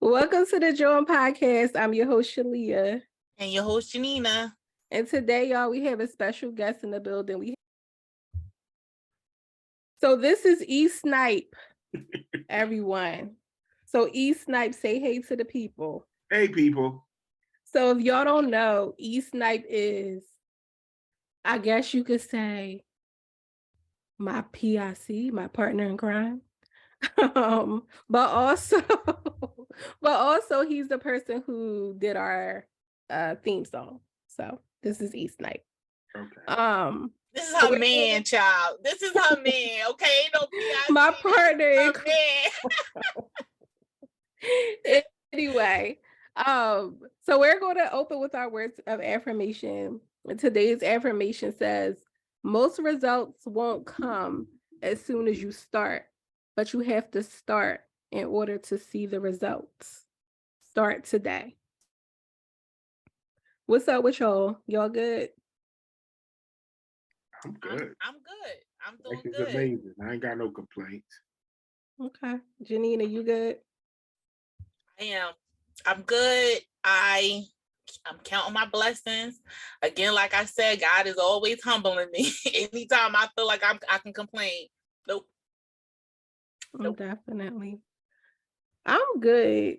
Welcome to the JAWN podcast. I'm your host, Shalia. And your host, Janina. And today, y'all, we have a special guest in the building. So this is E.Snipe, everyone. So E.Snipe, say hey to the people. Hey, people. So if y'all don't know, E.Snipe is, I guess you could say, my PIC, my partner in crime. But also he's the person who did our theme song. So this is E.Snipe. Okay. This is her man, child. This is her man. Okay, no PIC. My partner in man. Anyway, so we're going to open with our words of affirmation. And today's affirmation says, most results won't come as soon as you start, but you have to start in order to see the results. Start today. What's up with y'all? Y'all good? I'm good. I'm good. I'm doing This is good. amazing. I ain't got no complaints. Okay. Janina, you good? I am. I'm good. I'm counting my blessings. Again, like I said, God is always humbling me. Anytime I feel like I can complain. Nope. Definitely. I'm good.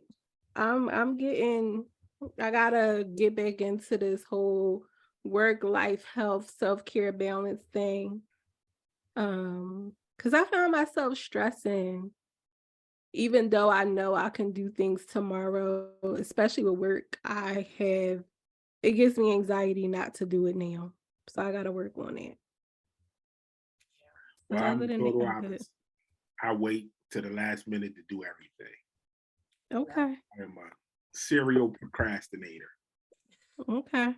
I gotta get back into this whole work, life, health, self-care balance thing. Because I found myself stressing, even though I know I can do things tomorrow, especially with work. It gives me anxiety not to do it now. So I gotta work on it. Well, Other I'm than total that, I'm good. opposite. I wait to the last minute to do everything. Okay. I'm a serial procrastinator. Okay.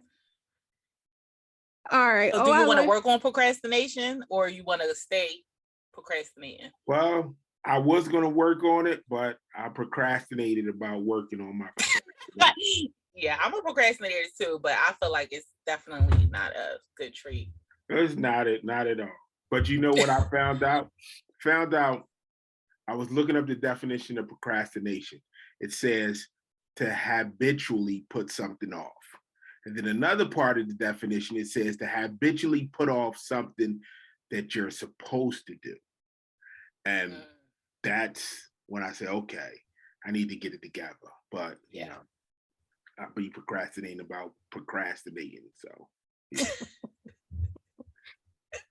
All right. So do you want to work on procrastination or you want to stay procrastinating? Well, I was going to work on it, but I procrastinated about working on my procrastination. Yeah, I'm a procrastinator too, but I feel like it's definitely not a good trait. It's not at all. But you know what I found out? I was looking up the definition of procrastination. It says to habitually put something off. And then another part of the definition, it says to habitually put off something that you're supposed to do. And that's when I say, okay, I need to get it together. But, you know, I'll be procrastinating about procrastinating. So, yeah.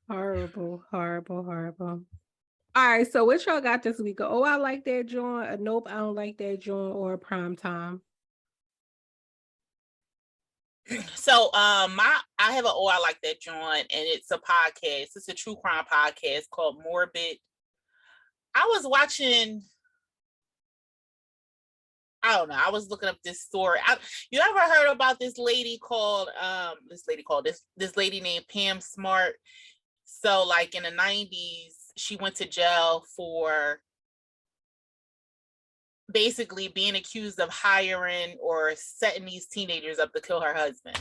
Horrible. All right, so what y'all got this week? Oh, I like that joint. A nope, I don't like that joint, or a prime time. So I have I like that joint, and it's a podcast. It's a true crime podcast called Morbid. I was watching, I don't know, I was looking up this story. You ever heard about this lady named Pam Smart? So like in the 90s, she went to jail for basically being accused of hiring or setting these teenagers up to kill her husband.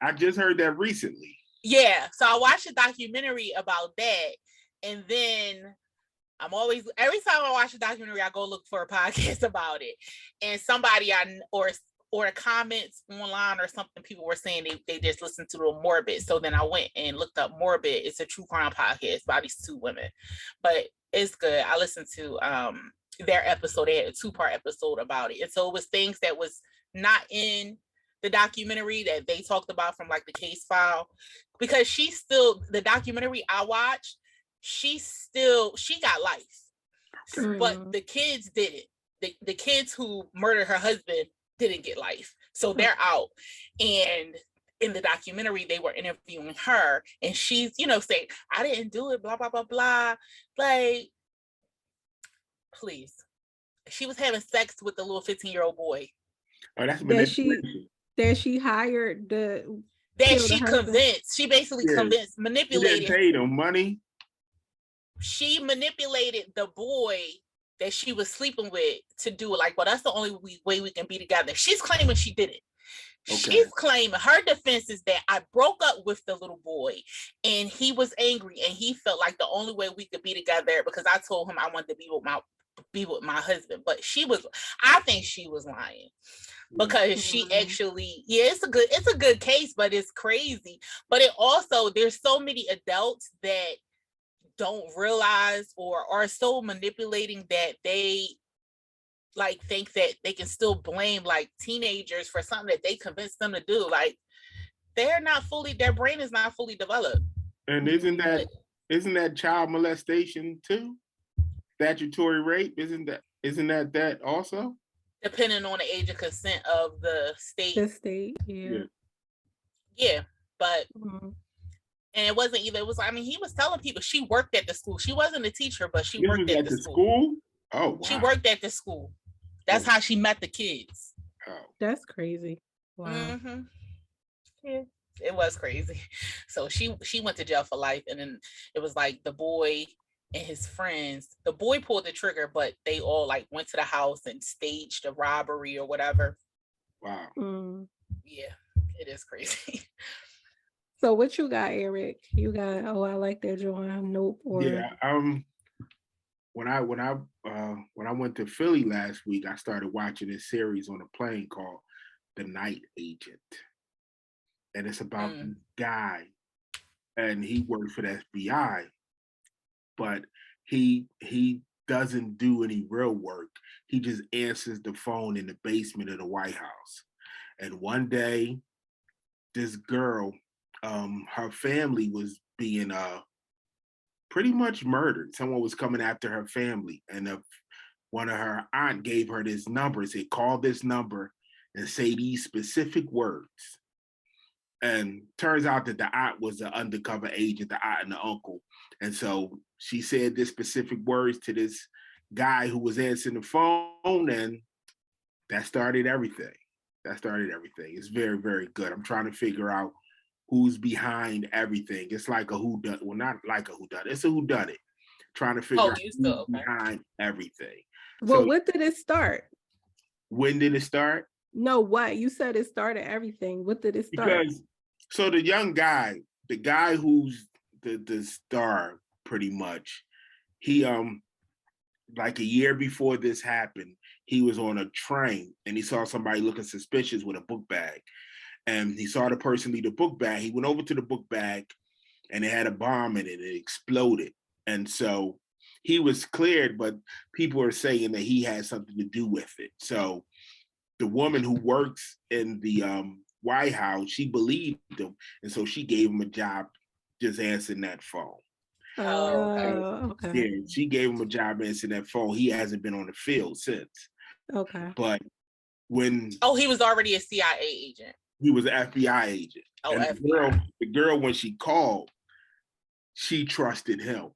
I just heard that recently. Yeah, so I watched a documentary about that, and then every time I watch a documentary, I go look for a podcast about it, and somebody or the comments online or something, people were saying they just listened to the Morbid. So then I went and looked up Morbid. It's a true crime podcast by these two women, but it's good. I listened to their episode. They had a 2-part episode about it, and so it was things that was not in the documentary that they talked about from like the case file, because the documentary I watched, she got life, but the kids didn't. The kids who murdered her husband didn't get life, so they're out. And in the documentary, they were interviewing her, and she's saying, I didn't do it, blah blah blah blah. Like, please, she was having sex with the little 15-year-old boy. Oh, that's manipulation. That she hired that she convinced. She basically convinced, manipulated. She didn't pay them money. She manipulated the boy that she was sleeping with to do it. Like, well, that's the only way we can be together. She's claiming she did it. Okay. She's claiming, her defense is that I broke up with the little boy and he was angry and he felt like the only way we could be together, because I told him I wanted to be with be with my husband. But I think she was lying, because she actually, it's a good case, but it's crazy. But it also, there's so many adults that don't realize or are so manipulating that they like think that they can still blame like teenagers for something that they convinced them to do. Like, their brain is not fully developed. And isn't that child molestation too? Statutory rape, isn't that also? Depending on the age of consent of the state. The state, yeah. Yeah, but and it wasn't even, it was, I mean, he was telling people she worked at the school. She wasn't a teacher, but she worked at the school. Oh, wow. She worked at the school. That's how she met the kids. Oh. That's crazy. Wow. Mm-hmm. Yeah, it was crazy. So she went to jail for life, and then it was like the boy and his friends. The boy pulled the trigger, but they all like went to the house and staged a robbery or whatever. Wow. Yeah, it is crazy. So what you got, Eric? You got, oh, I like that, JAWN. Nope. Or yeah. When I went to Philly last week, I started watching this series on a plane called The Night Agent, and it's about this guy, and he works for the FBI, but he doesn't do any real work. He just answers the phone in the basement of the White House. And one day, this girl, her family was being pretty much murdered. Someone was coming after her family, and one of her aunt gave her this number, said, call this number and say these specific words. And turns out that the aunt was an undercover agent, the aunt and the uncle. And so she said this specific words to this guy who was answering the phone, and that started everything. It's very, very good. I'm trying to figure out who's behind everything. It's like a whodunit. Well, not like a whodunit. It's a whodunit. Trying to figure out who's behind everything. Well, so, when did it start? When did it start? No, what? You said it started everything. What did it start? Because, so the young guy, the guy who's the star, pretty much, he like a year before this happened, he was on a train and he saw somebody looking suspicious with a book bag. And he saw the person leave the book bag. He went over to the book bag and it had a bomb in it. It exploded. And so he was cleared, but people are saying that he had something to do with it. So the woman who works in the White House, she believed him. And so she gave him a job just answering that phone. Oh, okay. Yeah, she gave him a job answering that phone. He hasn't been on the field since. Okay. But when... Oh, he was already a CIA agent. He was an FBI agent. Oh, and FBI. The girl, when she called, she trusted him.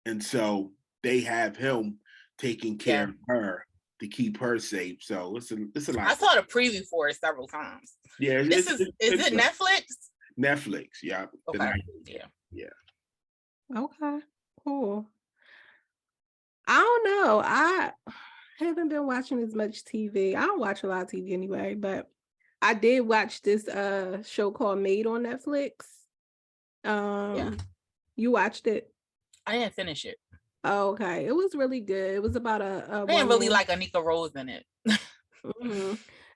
And so they have him taking care of her to keep her safe. So it's a lot. I saw the preview for it several times. Yeah. Is it Netflix? Netflix, yeah. Okay. Yeah. Okay, cool. I don't know. I haven't been watching as much TV. I don't watch a lot of TV anyway, but I did watch this show called Made on Netflix. You watched it? I didn't finish it. Oh, okay. It was really good. It was about I didn't really like Anika Rose in it.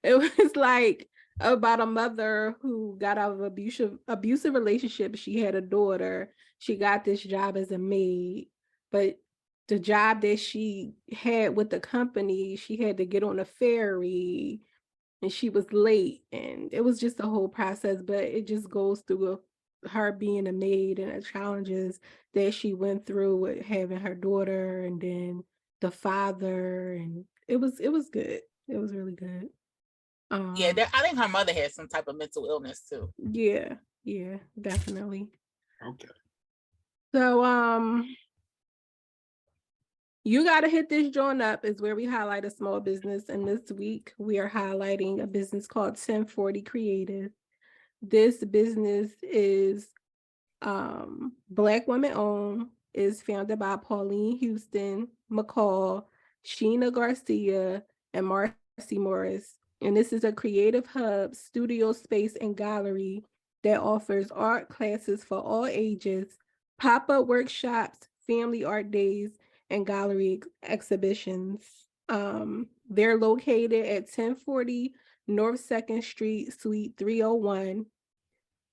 It was like about a mother who got out of abusive relationship. She had a daughter. She got this job as a maid, but the job that she had with the company, she had to get on a ferry and she was late, and it was just a whole process. But it just goes through her being a maid and the challenges that she went through with having her daughter, and then the father, and it was good. It was really good. I think her mother had some type of mental illness too. Yeah, definitely. Okay. So you gotta hit this joint up is where we highlight a small business, and this week we are highlighting a business called 1040 Creative. This business is Black women owned, is founded by Pauline Houston McCall, Sheena Garcia, and Marcy Morris. And this is a creative hub, studio space, and gallery that offers art classes for all ages, pop-up workshops, family art days, and gallery exhibitions. They're located at 1040 North 2nd Street, Suite 301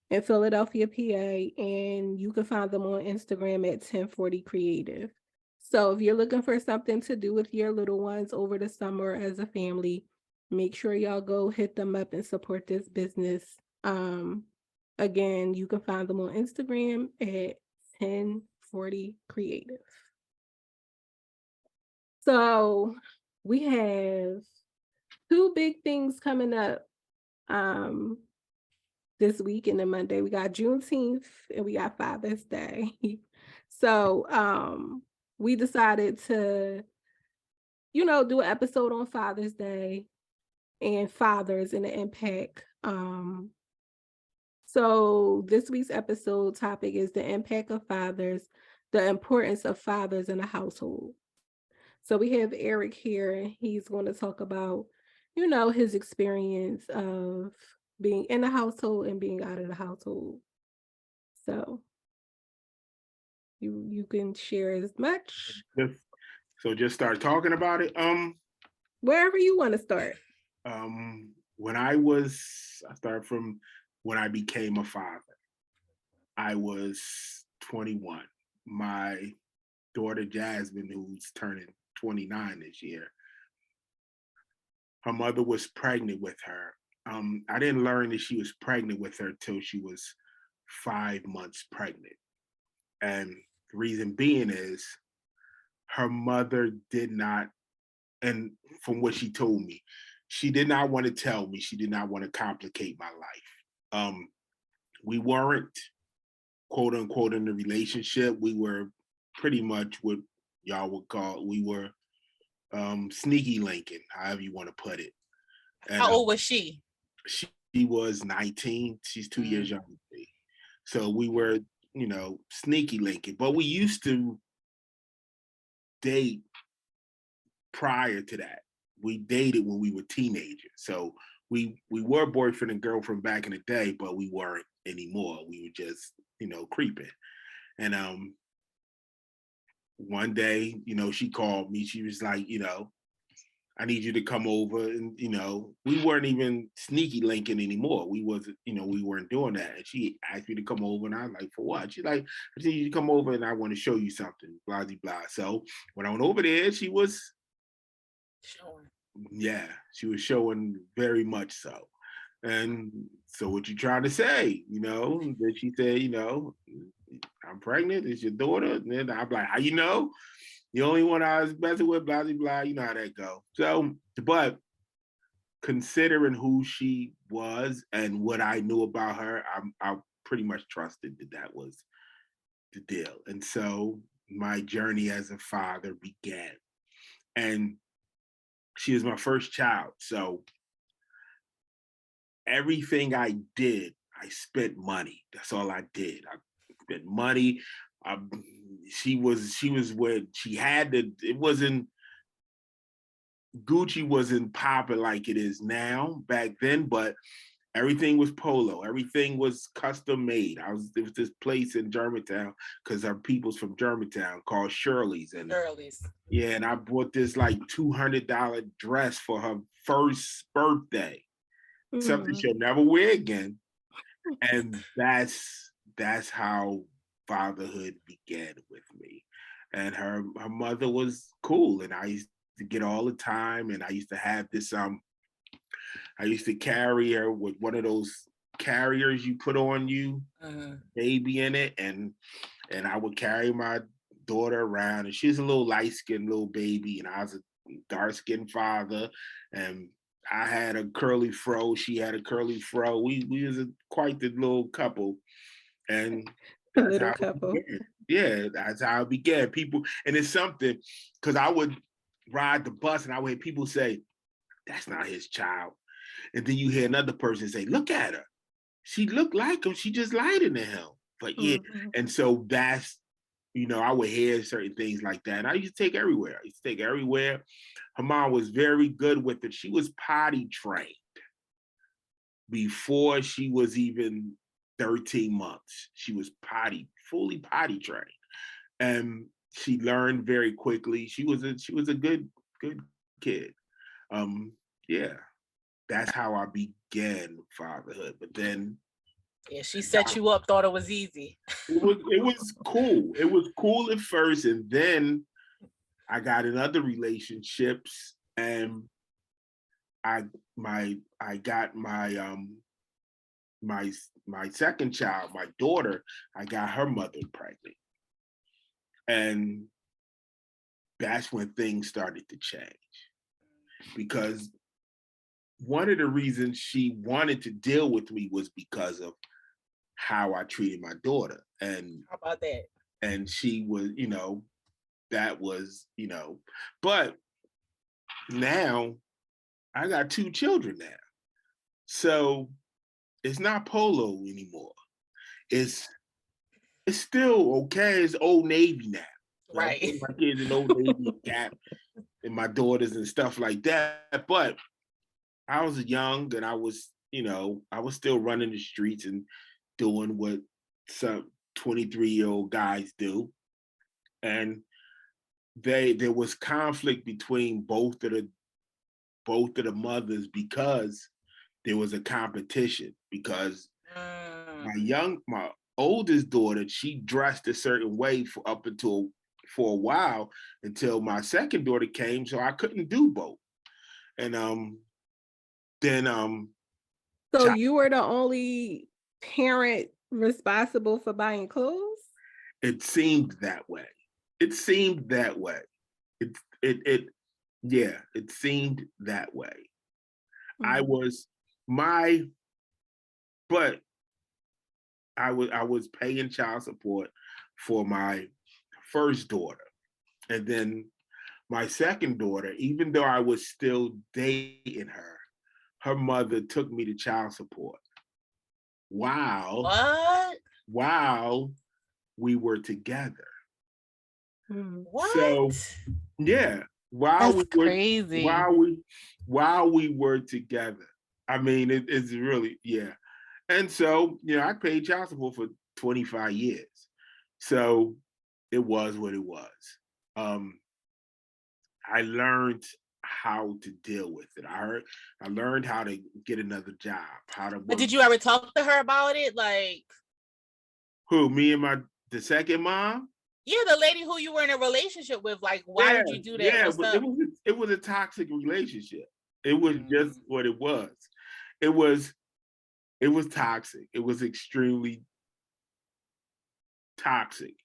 in Philadelphia, PA, and you can find them on Instagram at 1040 Creative. So if you're looking for something to do with your little ones over the summer as a family, make sure y'all go hit them up and support this business. Again, you can find them on Instagram at 1040 Creative. So we have two big things coming up this week and then Monday. We got Juneteenth and we got Father's Day. So we decided to, do an episode on Father's Day and fathers and the impact. So this week's episode topic is the impact of fathers, the importance of fathers in a household. So we have Eric here, and he's going to talk about, his experience of being in the household and being out of the household. So you can share as much. Just start talking about it. Wherever you want to start. I started from when I became a father. I was 21. My daughter Jasmine, who's turning 29 this year, her mother was pregnant with her. I didn't learn that she was pregnant with her till she was 5 months pregnant. And the reason being is her mother did not, and from what she told me, she did not want to tell me, she did not want to complicate my life. We weren't, quote unquote, in a relationship. We were pretty much what y'all would call, we were sneaky linking, however you want to put it. And, how old was she? She was 19. She's 2 years younger than me. So we were, sneaky linking. But we used to date prior to that. We dated when we were teenagers. So we were boyfriend and girlfriend back in the day, but we weren't anymore. We were just, creeping. And one day, she called me. She was like, I need you to come over. And, we weren't even sneaky linking anymore. We wasn't, we weren't doing that. And she asked me to come over and I was like, for what? She's like, I need you to come over and I want to show you something, blah, blah, blah. So when I went over there, she was showing. Yeah, she was showing very much so. And so what you trying to say, Then she said, I'm pregnant, it's your daughter. And then I'm like, how you know? The only one I was messing with, blah, blah, blah, you know how that go. So, but considering who she was and what I knew about her, I pretty much trusted that was the deal. And so my journey as a father began. And she was my first child. So everything I did, I spent money. That's all I did. I spent money. She was what she had to, it wasn't, Gucci wasn't popping like it is now back then, but everything was Polo. Everything was custom made. There was this place in Germantown, because our people's from Germantown, called Shirley's. Yeah, and I bought this like $200 dress for her first birthday. Something she'll never wear again. And that's how fatherhood began with me. And her mother was cool, and I used to get all the time, and I used to have this I used to carry her with one of those carriers you put on you, baby in it, and I would carry my daughter around, and she's a little light-skinned little baby, and I was a dark-skinned father, and I had a curly fro, she had a curly fro. We was quite the little couple, and that's little how couple. it began. Yeah, that's how it began. People, and it's something, because I would ride the bus and I would hear people say, that's not his child. And then you hear another person say, look at her. She looked like him. She just lighter than him. But yeah, and so that's, I would hear certain things like that. And I used to take everywhere. Her mom was very good with it. She was potty trained before she was even 13 months. She was fully potty trained. And she learned very quickly. She was a good kid. Yeah, that's how I began fatherhood. But then Yeah, she set you up, thought it was easy. it was cool. It was cool at first, and then I got in other relationships, and I got my second child, my daughter. I got her mother pregnant, and that's when things started to change, because one of the reasons she wanted to deal with me was because of how I treated my daughter. And how about that? And she was, that was, but now I got 2 children now. So it's not polo anymore. It's still okay. It's Old Navy now. Right. My kids in Old Navy, Gap, and my daughters and stuff like that. But I was young, and I was still running the streets and doing what some 23-year-old guys do. And there was conflict between both of the mothers, because there was a competition, because my oldest daughter, she dressed a certain way for a while, until my second daughter came, so I couldn't do both. And then So you were the only parent responsible for buying clothes? it seemed that way. It seemed that way. It seemed that way. I was my but I was paying child support for my first daughter. And then my second daughter, even though I was still dating her mother took me to child support while we were together. What? So yeah, while That's crazy. while we were together. I mean, it's really, yeah. And so, I paid child support for 25 years. So it was what it was. I learned how to deal with it. I learned how to get another job, how to work. But did you ever talk to her about it? Like, who, me and the second mom? Yeah, the lady who you were in a relationship with. Like, why did you do that? Yeah, but it was a toxic relationship. It was just what it was. It was toxic. It was extremely toxic.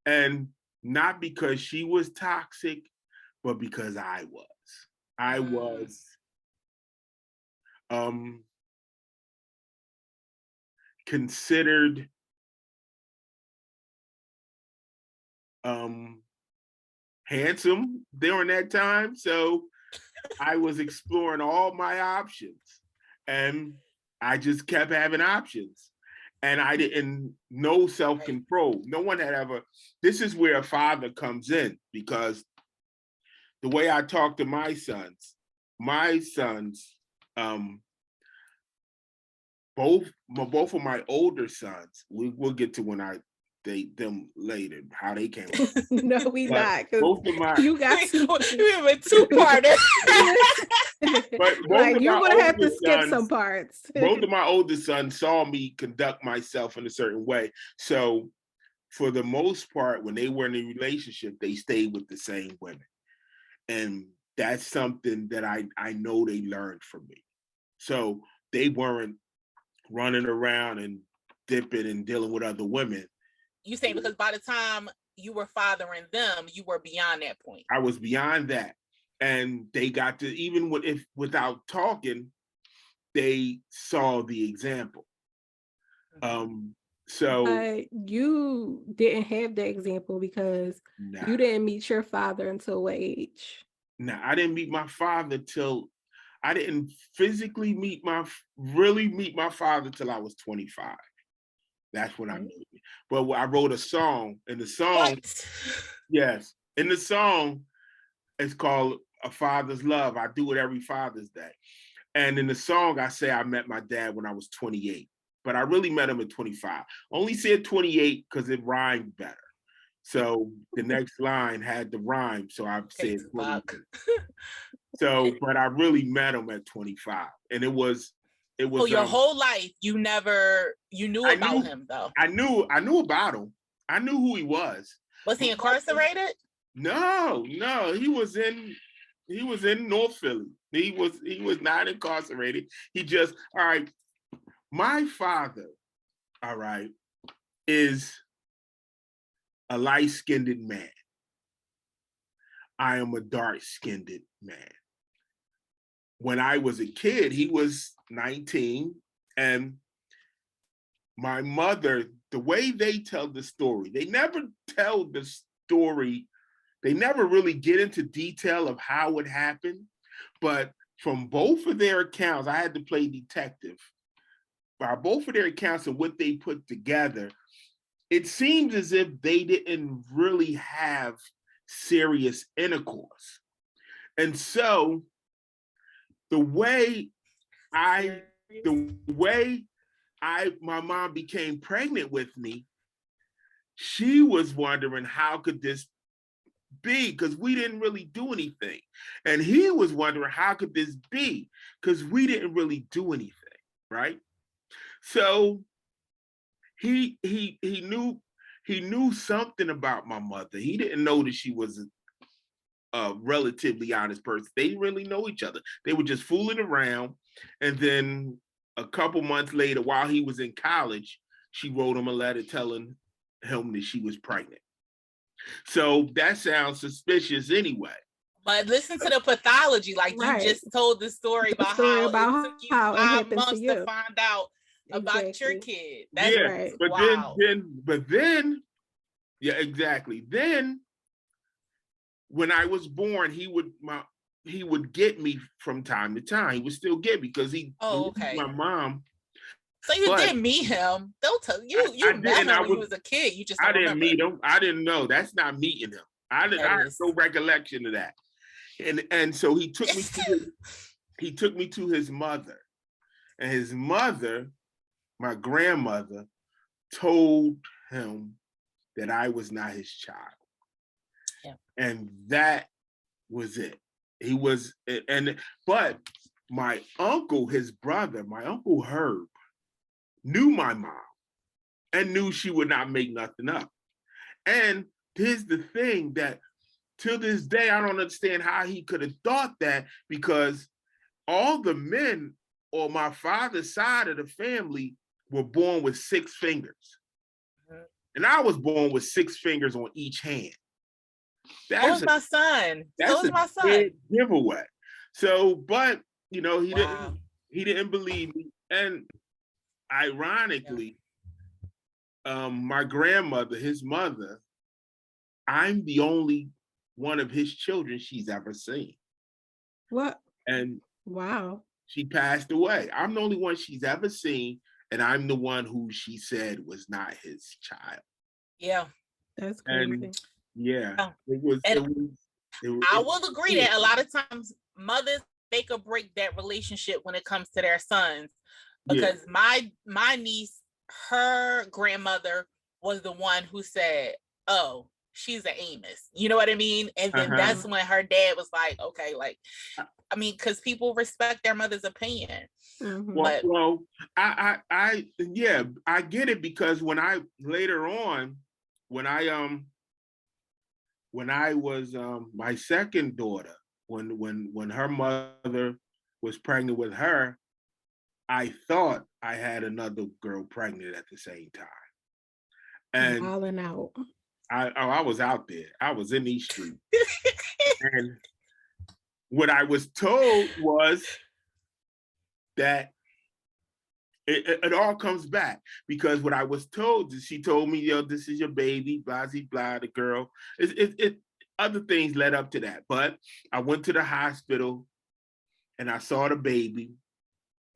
And not because she was toxic, but because I was. I was considered handsome during that time. So I was exploring all my options, and I just kept having options. And I didn't know self-control. No one had ever. This is where a father comes in, because the way I talk to my sons, both of my older sons, we'll get to when I date them later, how they came up. No, we not. Both of my you got we have a two-parter. But like, you're gonna have to skip some parts. Both of my oldest sons saw me conduct myself in a certain way. So for the most part, when they were in a relationship, they stayed with the same women. And that's something that I know they learned from me. So they weren't running around and dipping and dealing with other women. You say because by the time you were fathering them, you were beyond that point. I was beyond that. And they got to, even without talking, they saw the example. So you didn't have that example because you didn't meet your father until what age? No, I didn't meet my father till I didn't physically really meet my father till I was 25. That's when I met him. But I wrote a song, and the song, yes, in the song, it's called A Father's Love. I do it every Father's Day. And in the song, I say I met my dad when I was 28, but I really met him at 25. Only said 28 because it rhymed better. So the next line had the rhyme. So I Okay, said, Tupac. so, but I really met him at 25. And it was, So your whole life, you knew I about knew, him though. I knew about him. I knew who he was. Was he incarcerated? No, he was in North Philly. He was not incarcerated. He just, all right, my father, all right, is a light-skinned man. I am a dark-skinned man. When I was a kid, he was 19, and my mother, the way they tell the story, they never tell the story. They never really get into detail of how it happened, but from both of their accounts, I had to play detective. By both of their accounts and what they put together, it seems as if they didn't really have serious intercourse. And so the way my mom became pregnant with me, she was wondering how could this be, because we didn't really do anything. And he was wondering how could this be, because we didn't really do anything, right? So he knew something about my mother. He didn't know that she was a relatively honest person. They didn't really know each other. They were just fooling around. And then a couple months later, while he was in college, she wrote him a letter telling him that she was pregnant. So that sounds suspicious anyway. But listen to the pathology. Like you just told the story about how it took you 5 months to find out about your kid. That's right. But wow. then, yeah, exactly. Then when I was born, he would get me from time to time. He would still get me because he my mom. So you did meet him. Don't tell you. You met him when you was a kid. You just don't remember. Meet him. I didn't know. That's not meeting him. I had no recollection of that. And so he took me to his mother, and his mother, my grandmother, told him that I was not his child. Yeah. And that was it. He was, but my uncle, his brother, my Uncle Herb, knew my mom and knew she would not make nothing up. And here's the thing, that to this day, I don't understand how he could have thought that, because all the men on my father's side of the family were born with 6 fingers. And I was born with 6 fingers on each hand. That's my son. That's my son. Giveaway. So, but he didn't believe me. And ironically, my grandmother, his mother, I'm the only one of his children she's ever seen. What? And wow. She passed away. I'm the only one she's ever seen, and I'm the one who she said was not his child. Yeah. That's crazy. And yeah, I will agree that a lot of times mothers make or break that relationship when it comes to their sons. Because my niece, her grandmother was the one who said, "Oh, she's an Amos." You know what I mean? And then that's when her dad was like, "Okay, like." I mean, because people respect their mother's opinion. Mm-hmm. Well, I get it, because when I later on, when I was my second daughter, when her mother was pregnant with her, I thought I had another girl pregnant at the same time. And Wilding out. I was out there. I was in these streets. And what I was told was that it all comes back, because what I was told is, she told me, this is your baby, blah, blah, blah, the girl. Other things led up to that. But I went to the hospital and I saw the baby,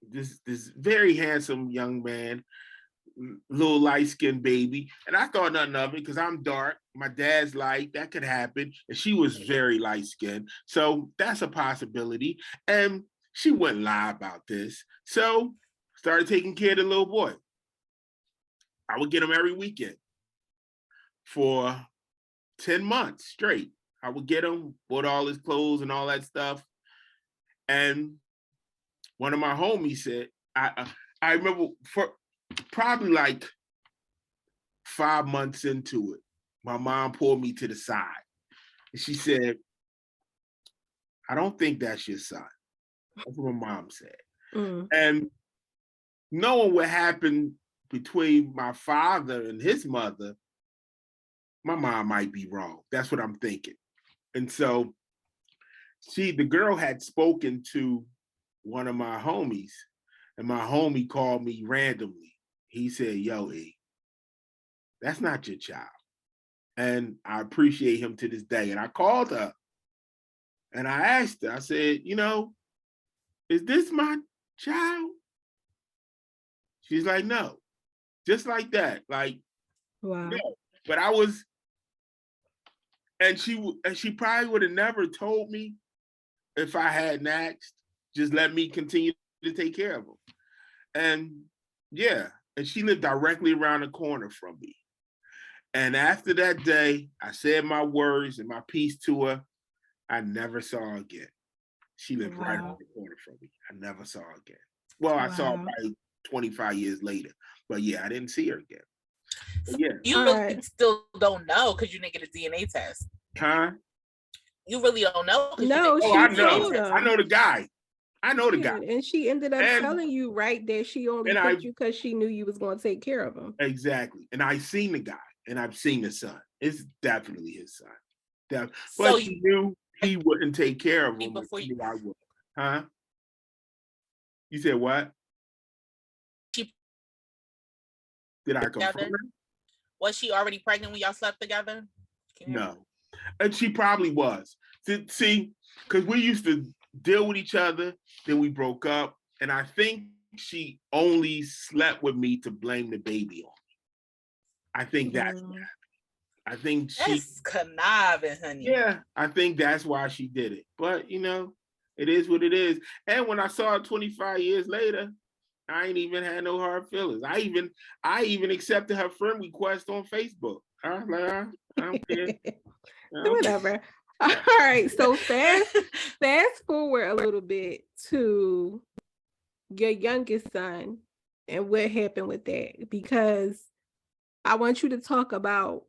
this very handsome young man, little light-skinned baby. And I thought nothing of it, because I'm dark. My dad's light, that could happen. And she was very light-skinned. So that's a possibility. And she wouldn't lie about this. So started taking care of the little boy. I would get him every weekend for 10 months straight. I would get him, bought all his clothes and all that stuff. And one of my homies said, I remember for probably like 5 months into it, my mom pulled me to the side and she said, I don't think that's your son. That's what my mom said. Mm. And knowing what happened between my father and his mother, my mom might be wrong. That's what I'm thinking. And so the girl had spoken to one of my homies, and my homie called me randomly. He said, yo, E, that's not your child. And I appreciate him to this day. And I called her and I asked her, I said, is this my child? She's like, no. Just like that. Like, Wow. no. But I was, and she probably would have never told me if I hadn't asked. Just let me continue to take care of him. And yeah, and she lived directly around the corner from me. And after that day, I said my words and my piece to her. I never saw her again. She lived right around the corner from me. I never saw her again. Well, I saw her probably 25 years later. But yeah, I didn't see her again. But yeah. You really still don't know because you didn't get a DNA test. Huh? You really don't know. No, I know. I know the guy. I know the guy. And she ended up telling you that she only picked you because she knew you was going to take care of him. Exactly. And I seen the guy and I've seen the son. It's definitely his son. So but she knew he wouldn't take care of him before you. I would. Huh? You said what? Did I confirm? Was she already pregnant when y'all slept together? No. And she probably was. See, because we used to deal with each other, then we broke up. And I think she only slept with me to blame the baby on me. I think that's what happened. I think that's conniving, honey. Yeah, I think that's why she did it. But it is what it is. And when I saw her 25 years later, I ain't even had no hard feelings. I even accepted her friend request on Facebook. I was like, I don't care. Whatever. All right. So fast forward a little bit to your youngest son and what happened with that, because I want you to talk about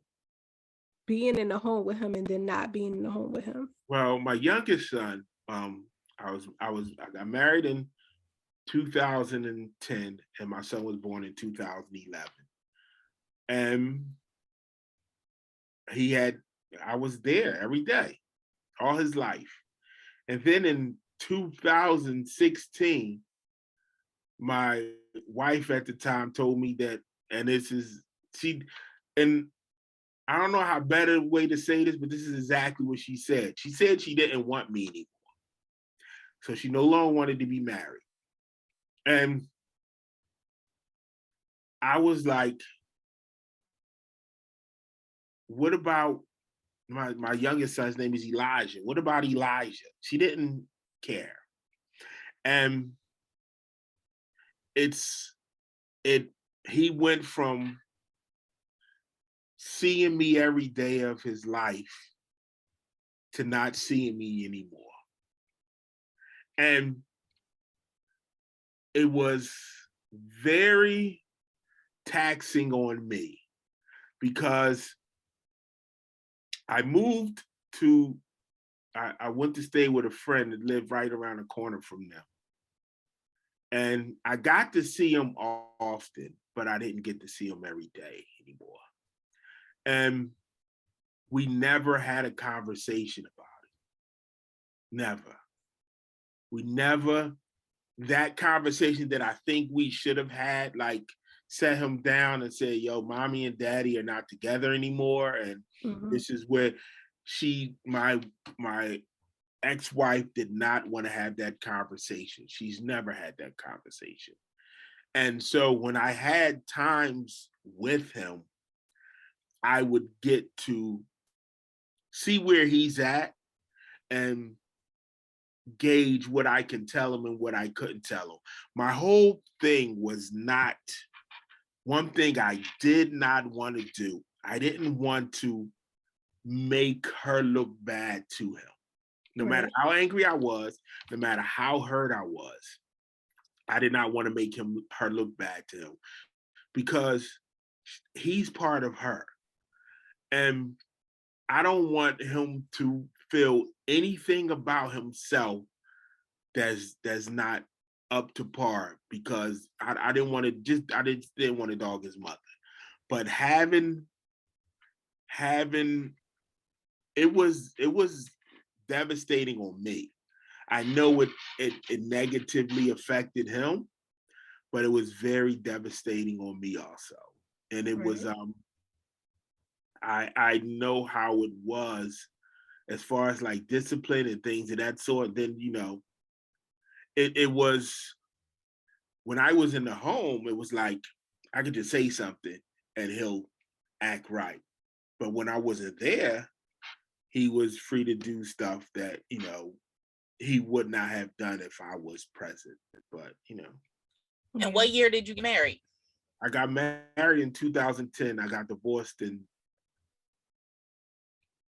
being in the home with him and then not being in the home with him. Well, my youngest son, I got married in 2010 and my son was born in 2011. And I was there every day, all his life. And then in 2016, my wife at the time told me that, and I don't know how better way to say this, but this is exactly what she said. She said she didn't want me anymore. So she no longer wanted to be married. And I was like, what about my youngest son's name is Elijah. What about Elijah? She didn't care. And he went from seeing me every day of his life to not seeing me anymore. And it was very taxing on me because I went to stay with a friend that lived right around the corner from them. And I got to see him often, but I didn't get to see him every day anymore. And we never had a conversation about it. Never. We never, that conversation that I think we should have had, like set him down and said, yo, mommy and daddy are not together anymore. And this is where my ex-wife did not want to have that conversation. She's never had that conversation. And so when I had times with him, I would get to see where he's at and gauge what I can tell him and what I couldn't tell him. My whole thing was not, one thing I did not want to do. I didn't want to make her look bad to him. No matter Right. how angry I was, no matter how hurt I was, I did not want to make her look bad to him because he's part of her. And I don't want him to feel anything about himself that's not up to par because I didn't want to didn't want to dog his mother. But having it was devastating on me. I know it negatively affected him, but it was very devastating on me also. And it was Right. I know how it was as far as like discipline and things of that sort. Then it was when I was in the home, it was like I could just say something and he'll act right. But when I wasn't there, he was free to do stuff that he would not have done if I was present. But And what year did you get married? I got married in 2010. I got divorced in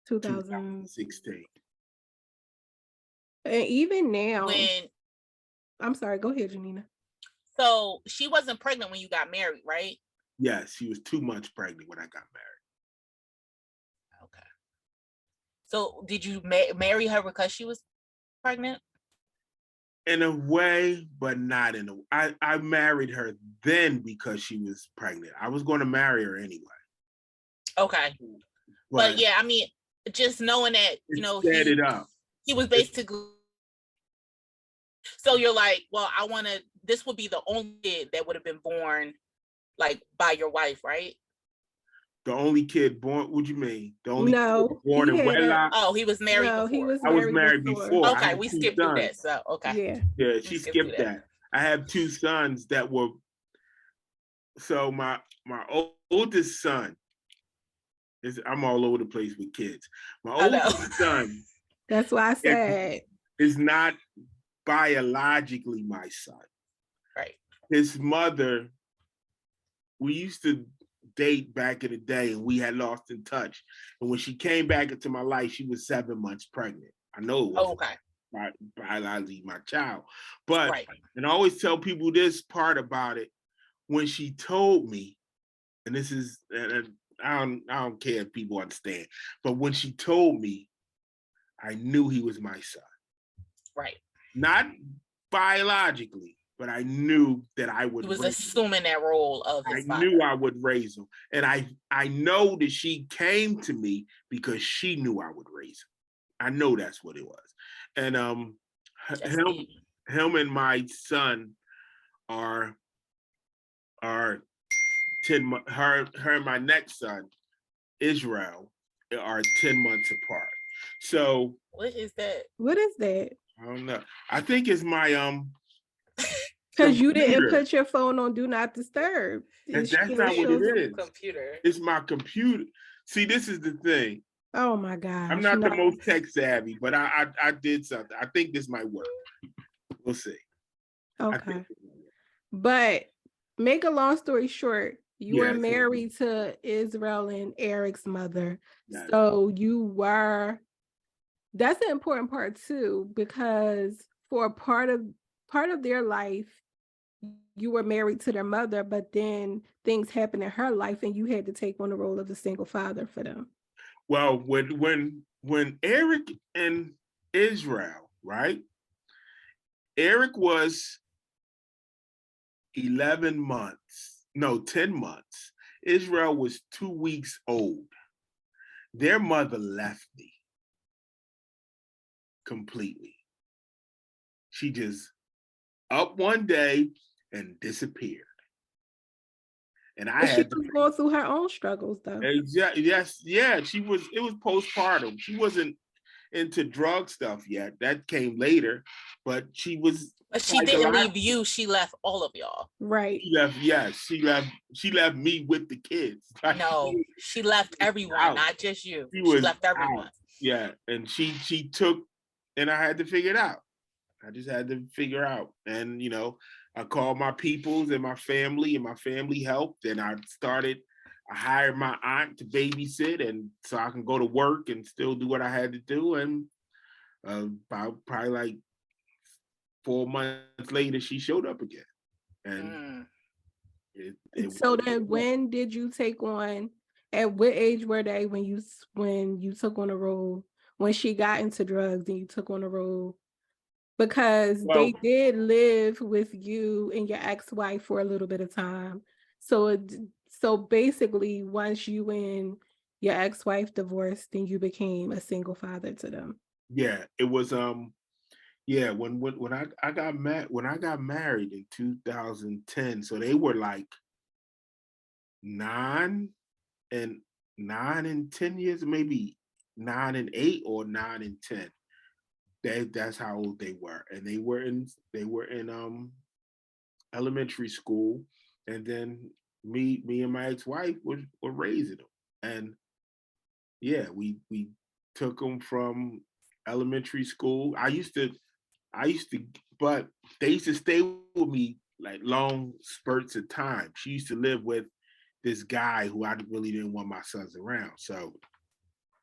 2016. And even now, When I'm sorry, go ahead, Janina. so she wasn't pregnant when you got married, right? Yes, she was 2 months pregnant when I got married. Okay. So did you marry her because she was pregnant? In a way, but not in a. I married her then because she was pregnant. I was going to marry her anyway. Okay. But yeah, I mean, just knowing that, set it up. He was basically. So you're like, well, this would be the only kid that would have been born like by your wife, right? The only kid born, what do you mean? The only No, kid born he in had wedlock? Oh, he was married no, before. he was I was married married before. I Okay, had we 2 skipped through sons. that. So okay. Yeah. Yeah, she skipped through skipped that. I have 2 sons that were. So my oldest son I'm all over the place with kids. My I know. oldest son That's why I said is not biologically my son. Right. His mother, we used to date back in the day and we had lost in touch. And when she came back into my life, she was 7 months pregnant. I know it wasn't biologically my child. But, and I always tell people this part about it, when she told me, and this is, and I don't care if people understand, but when she told me, I knew he was my son. Right. Not biologically, but I knew that I would. He was assuming that role of his father. I knew I would raise him, and I know that she came to me because she knew I would raise him. I know that's what it was, and him and my son are 10. Her and my next son, Israel, are 10 months apart. So what is that? What is that? I don't know. I think it's my because you didn't put your phone on do not disturb. That's not what it is. Computer. It's my computer. See, this is the thing. Oh my gosh. I'm not the most tech savvy, but I did something. I think this might work. We'll see. Okay. But make a long story short, you were married to Israel and Eric's mother. Yes. So that's an important part too, because for a part of their life, you were married to their mother, but then things happened in her life and you had to take on the role of the single father for them. Well, when Eric and Israel, right? Eric was 10 months. Israel was 2 weeks old. Their mother left me completely. She just up one day and disappeared. And I had was going through her own struggles though. Exactly. Yes. Yeah. It was postpartum. She wasn't into drug stuff yet. That came later, but she was. But she didn't leave you. She left all of y'all. Right. She left me with the kids. No, she left everyone, not just you. She left everyone. Out. Yeah. And she took, and I had to figure it out. I just had to figure out. And, I called my peoples and my family helped. And I I hired my aunt to babysit, and so I can go to work and still do what I had to do. And about probably like 4 months later, she showed up again, and it So worked. then when did you take on, at what age were they when you took on a role, when she got into drugs and you took on a role? Because they Well, did live with you and your ex-wife for a little bit of time. So basically once you and your ex-wife divorced, then you became a single father to them. yeah, it was yeah, when I got married in 2010, so they were like 9 and 9 and 10 years, maybe 9 and 8 or 9 and 10. That's how old they were, and they were in elementary school, and then me and my ex-wife were raising them, and yeah, we took them from elementary school. I used to, but they used to stay with me like long spurts of time. She used to live with this guy who I really didn't want my sons around. So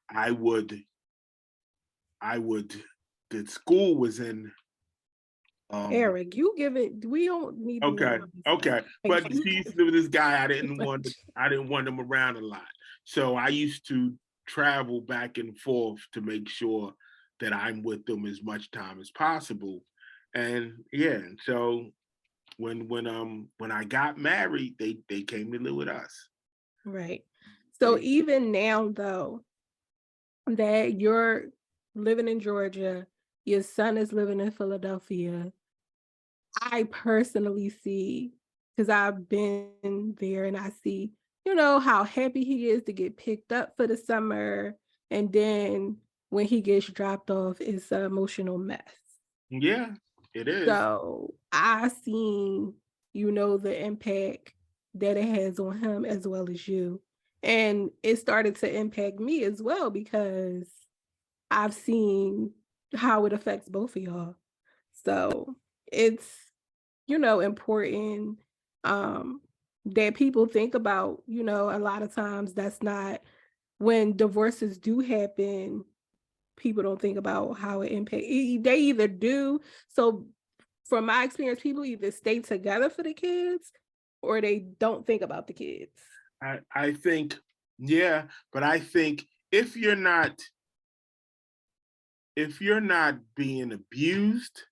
I would, I would, the school was in, um, Eric, you give it, we don't need to know okay, all this okay. stuff. But Like, you she used give to live with this guy much. I didn't want them around a lot. So I used to travel back and forth to make sure that I'm with them as much time as possible. And yeah, so when I got married, they came to live with us. Right. So They even now though, that you're living in Georgia, your son is living in Philadelphia, I personally see, because I've been there and I see, how happy he is to get picked up for the summer. And then when he gets dropped off, it's an emotional mess. yeah, it is. So I seen, the impact that it has on him as well as you. And it started to impact me as well because I've seen how it affects both of y'all. So it's, important um that people think about, a lot of times that's not, when divorces do happen, people don't think about how it impact, they either do. So from my experience, people either stay together for the kids or they don't think about the kids. I think, yeah, but I think if you're not being abused,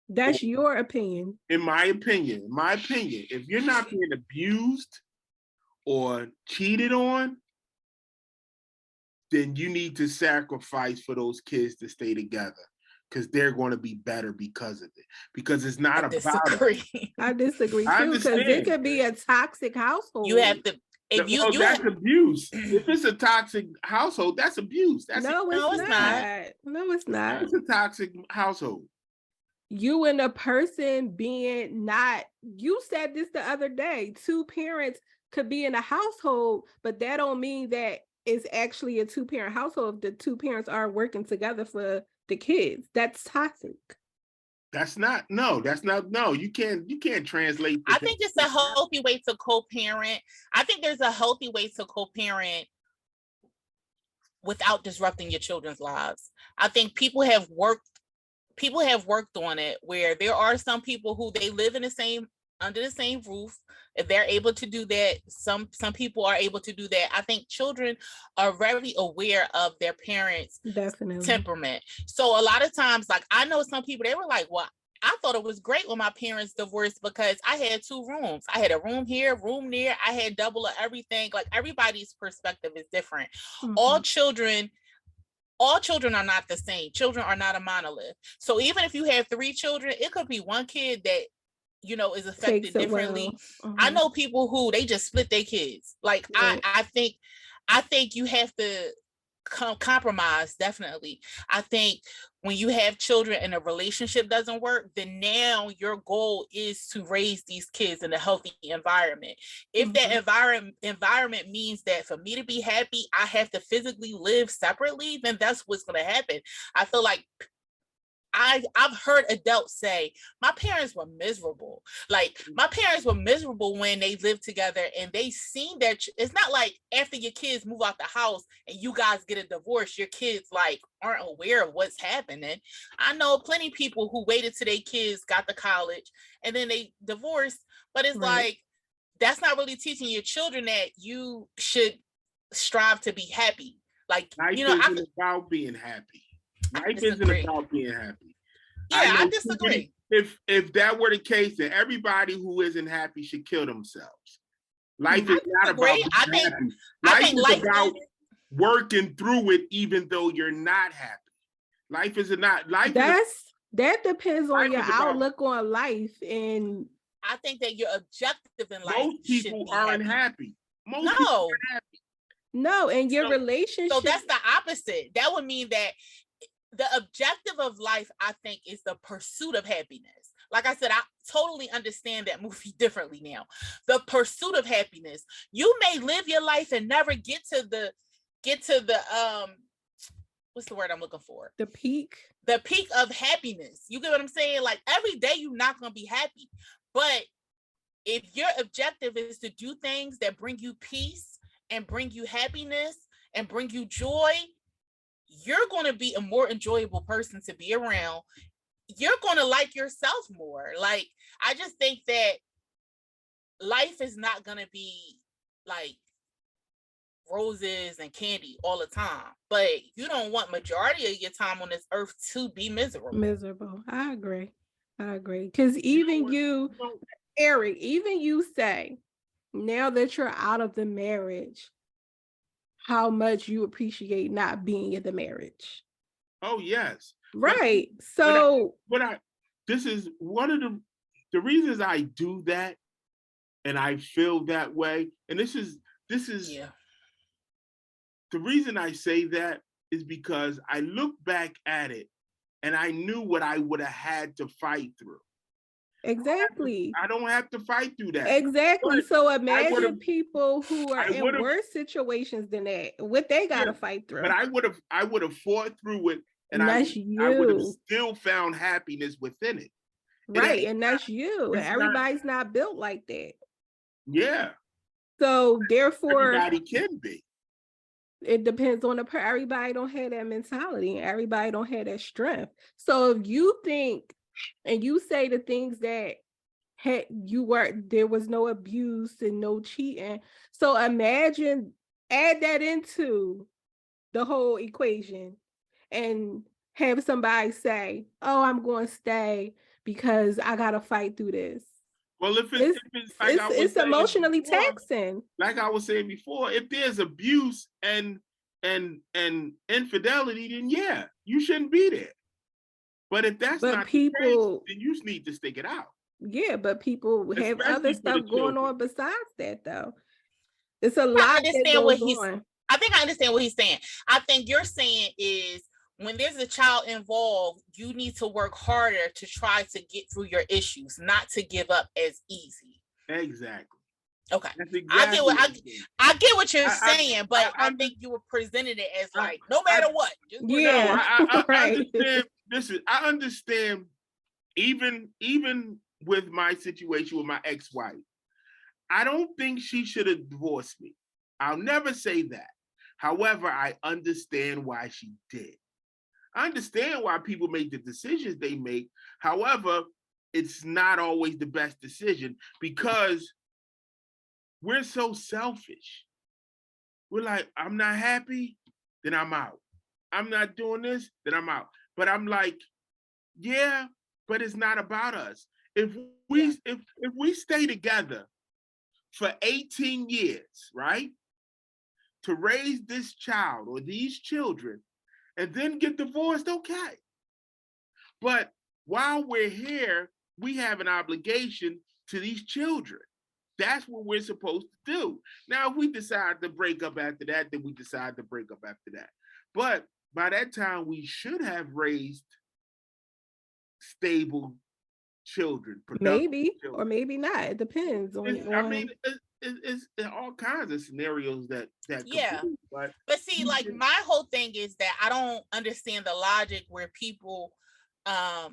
or That's your opinion. in my opinion, if you're not being abused or cheated on, then you need to sacrifice for those kids to stay together because they're going to be better because of it. Because it's I not about it. disagree. I disagree I too, because it understand. could be a toxic You have household. to, if you Well, that's abuse. If it's a toxic household, that's abuse. That's No, it's no, it's not. not. No, it's not. It's a toxic household. You and a person being not, you said this the other day, two parents could be in a household, but that don't mean that it's actually a two-parent household if the two parents are working together for the kids. That's toxic. That's not no. You can't translate the I think it's a healthy way to co-parent. I think there's a healthy way to co-parent without disrupting your children's lives. I think people have worked on it where there are some people who they live in the same under the same roof. If they're able to do that, some people are able to do that. I think children are very aware of their parents' Definitely. temperament. So a lot of times, like I know some people, they were like, well, I thought it was great when my parents divorced because I had 2 rooms. I had a room here, room there. I had double of everything. Like everybody's perspective is different. All Mhm. children are not the same. Children are not a monolith. So even if you have 3 children, it could be one kid that is affected Takes it differently. well. I Mhm. know people who they just split their kids. Like Right. I think you have to compromise. Definitely. I think when you have children and a relationship doesn't work, then now your goal is to raise these kids in a healthy environment. If that environment means that for me to be happy, I have to physically live separately, then that's what's going to happen. I feel like I've heard adults say, my parents were miserable. Like, my parents were miserable when they lived together, and they seen that it's not like after your kids move out the house and you guys get a divorce, your kids like aren't aware of what's happening. I know plenty of people who waited till their kids got to college and then they divorced, but it's like, that's not really teaching your children that you should strive to be happy. Like, Life you know, isn't about being happy. Life isn't about being happy. Yeah, I disagree. If that were the case, then everybody who isn't happy should kill themselves. Life is not about being happy. Life is about working through it, even though you're not happy. Life is not. That depends on your outlook on life, and I think that your objective in life. Most people aren't happy. Most people aren't happy. No, and your relationship. So that's the opposite. That would mean that the objective of life, I think, is the pursuit of happiness. Like I said, I totally understand that movie differently now. The pursuit of happiness. You may live your life and never get to the what's the word I'm looking for? The peak of happiness. You get what I'm saying? Like, every day you're not going to be happy. But if your objective is to do things that bring you peace and bring you happiness and bring you joy, you're going to be a more enjoyable person to be around. You're going to like yourself more. Like, I just think that life is not going to be like roses and candy all the time, but you don't want majority of your time on this earth to be miserable. I agree because even Eric, even you say now that you're out of the marriage, how much you appreciate not being in the marriage. Oh yes, right. This is one of the reasons I do that, and I feel that way, and this is the reason I say that is because I look back at it and I knew what I would have had to fight through. Exactly. I don't have to fight through that. Exactly. But so imagine people who are in worse situations than that, what they got to fight through. But I would have fought through it, and I would have still found happiness within it. Right, and that's you. Everybody's not built like that. Yeah. So therefore, everybody can be. It depends on everybody don't have that mentality, and everybody don't have that strength. So if you think and you say the things that there was no abuse and no cheating. So imagine, add that into the whole equation and have somebody say, oh, I'm going to stay because I got to fight through this. Well, it's emotionally taxing. Like I was saying before, if there's abuse and infidelity, then yeah, you shouldn't be there. But if that's not the case, then you need to stick it out. Yeah, but people have other stuff going on besides that, though. It's a lot. I understand what he's. I think I understand what he's saying. I think you're saying is when there's a child involved, you need to work harder to try to get through your issues, not to give up as easy. Exactly. Okay. Exactly I get what you're saying, but I think you were presenting it as like no matter what. I understand. I understand. Even with my situation with my ex-wife, I don't think she should have divorced me. I'll never say that. However, I understand why she did. I understand why people make the decisions they make. However, it's not always the best decision because we're so selfish. We're like, I'm not happy, then I'm out. I'm not doing this, then I'm out. But I'm like, yeah, but it's not about us. If we stay together for 18 years, right, to raise this child or these children and then get divorced, okay. But while we're here, we have an obligation to these children. That's what we're supposed to do. Now, if we decide to break up after that, then we decide to break up after that. But by that time, we should have raised stable children. Maybe, or maybe not. It depends on. It's all kinds of scenarios that yeah. But see, like my whole thing is that I don't understand the logic where people have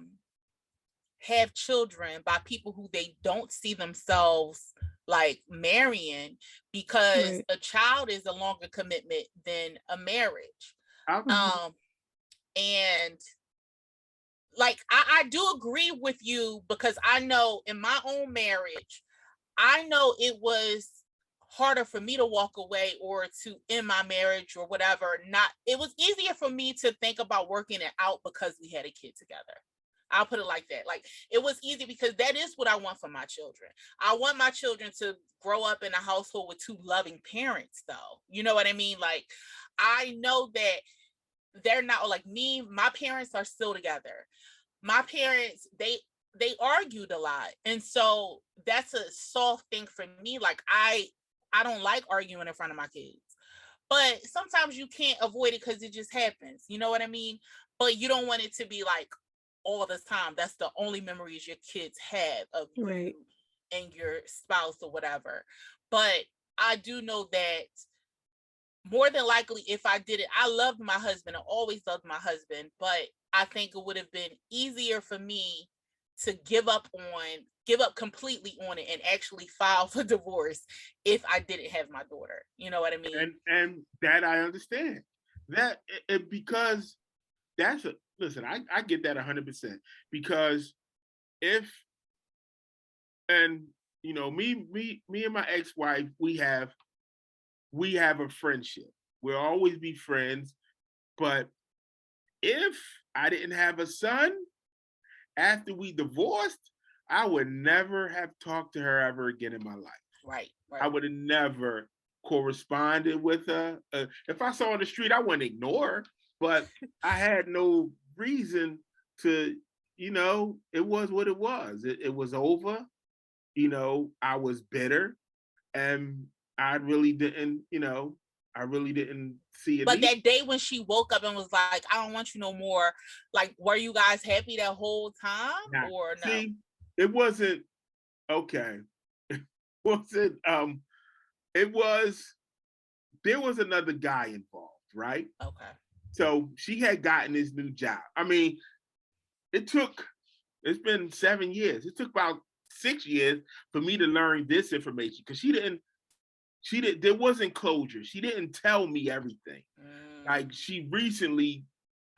children by people who they don't see themselves like marrying, because Right. a child is a longer commitment than a marriage. I was, And like I do agree with you, because I know in my own marriage, I know it was harder for me to walk away or to end my marriage or whatever. Not, it was easier for me to think about working it out because we had a kid together. I'll put it like that. Like, it was easy because that is what I want for my children. I want my children to grow up in a household with two loving parents, though. You know what I mean? Like, I know that they're not like me. My parents are still together. My parents, they argued a lot, and so that's a soft thing for me. Like, I don't like arguing in front of my kids, but sometimes you can't avoid it because it just happens. You know what I mean? But you don't want it to be like all the time. That's the only memories your kids have of Right. you and your spouse or whatever. But I do know that more than likely, if I did it, I loved my husband. I always loved my husband, but I think it would have been easier for me to give up completely on it and actually file for divorce if I didn't have my daughter. You know what I mean? and that I understand that because that's a listen. I get that 100% because if and you know me and my ex-wife we have a friendship. We'll always be friends, but if I didn't have a son after we divorced, I would never have talked to her ever again in my life. Right. I would have never corresponded with her. If I saw her on the street, I wouldn't ignore her, but I had no reason to, it was what it was. It was over. I was bitter and I really didn't see a But need. that day when she woke up and was like, I don't want you no more, like, were you guys happy that whole time Nah. or no? See, it wasn't okay. wasn't it was there was another guy involved, right? Okay. So she had gotten this new job. I mean, it's been 7 years. It took about 6 years for me to learn this information because there wasn't closure. She didn't tell me everything. Like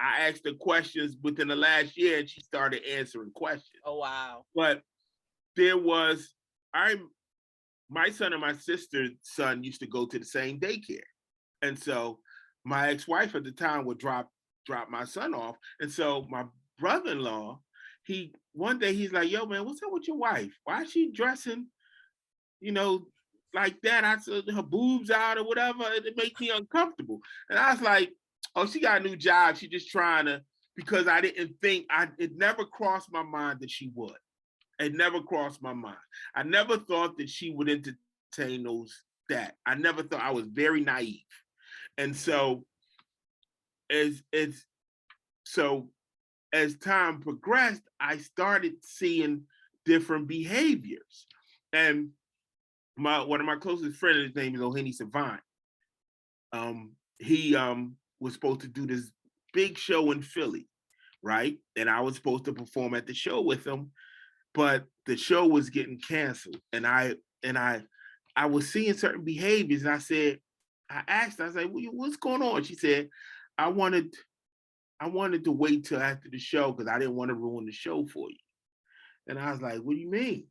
I asked her questions within the last year and she started answering questions. Oh, wow. But my son and my sister's son used to go to the same daycare. And so my ex-wife at the time would drop my son off. And so my brother-in-law, one day he's like, yo, man, what's up with your wife? Why is she dressing, like that? I said her boobs out or whatever. It makes me uncomfortable. And I was like, oh, she got a new job. She's just trying to, because I didn't think, it never crossed my mind that she would. It never crossed my mind. I never thought that she would entertain that. I never thought. I was very naive. And so as time progressed, I started seeing different behaviors. And one of my closest friends, his name is Ohini Savant. He was supposed to do this big show in Philly, right? And I was supposed to perform at the show with him, but the show was getting canceled. And I was seeing certain behaviors, and I asked her, I was like, what's going on? She said, I wanted to wait till after the show because I didn't want to ruin the show for you. And I was like, what do you mean?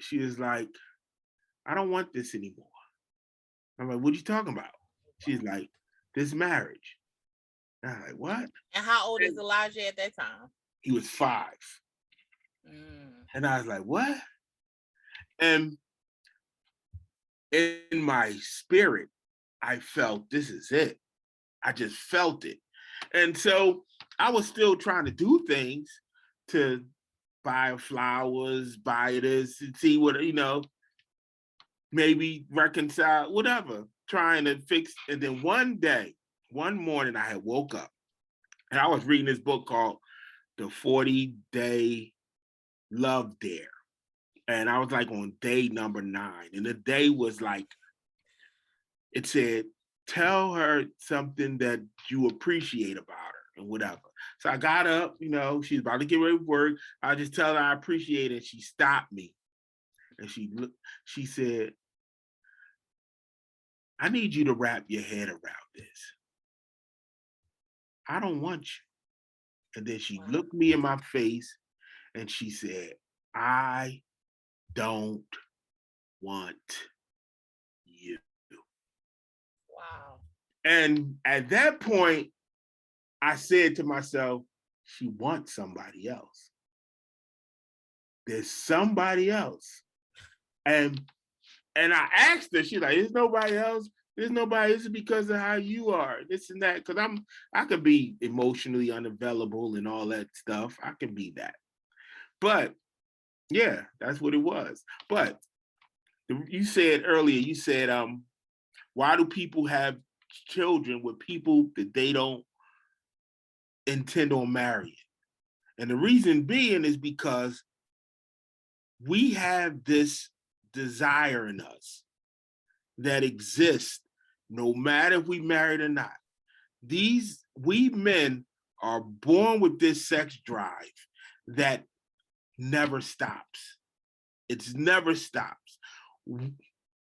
She was like, I don't want this anymore. I'm like, what are you talking about? She's like, this marriage. And I'm like, what? And how old is Elijah at that time? He was 5. And I was like, what? And in my spirit, I felt this is it. I just felt it. And so I was still trying to do things to buy flowers, buy this, and see what, maybe reconcile, whatever, trying to fix. And then one morning, I had woke up and I was reading this book called The 40-Day Love Dare. And I was like on day number 9. And the day was like, it said, tell her something that you appreciate about her. and whatever. So I got up, she's about to get ready to work. I just tell her I appreciate it. She stopped me and she said, I need you to wrap your head around this. I don't want you. And then she looked me in my face and she said, I don't want you. Wow. And at that point, I said to myself, she wants somebody else. There's somebody else. And I asked her, she's like, there's nobody else. There's nobody. This is because of how you are, this and that. Because I could be emotionally unavailable and all that stuff. I can be that. But yeah, that's what it was. But you said earlier, why do people have children with people that they don't intend on marrying? And the reason being is because we have this desire in us that exists no matter if we married or not. We men are born with this sex drive that never stops. It's never stops.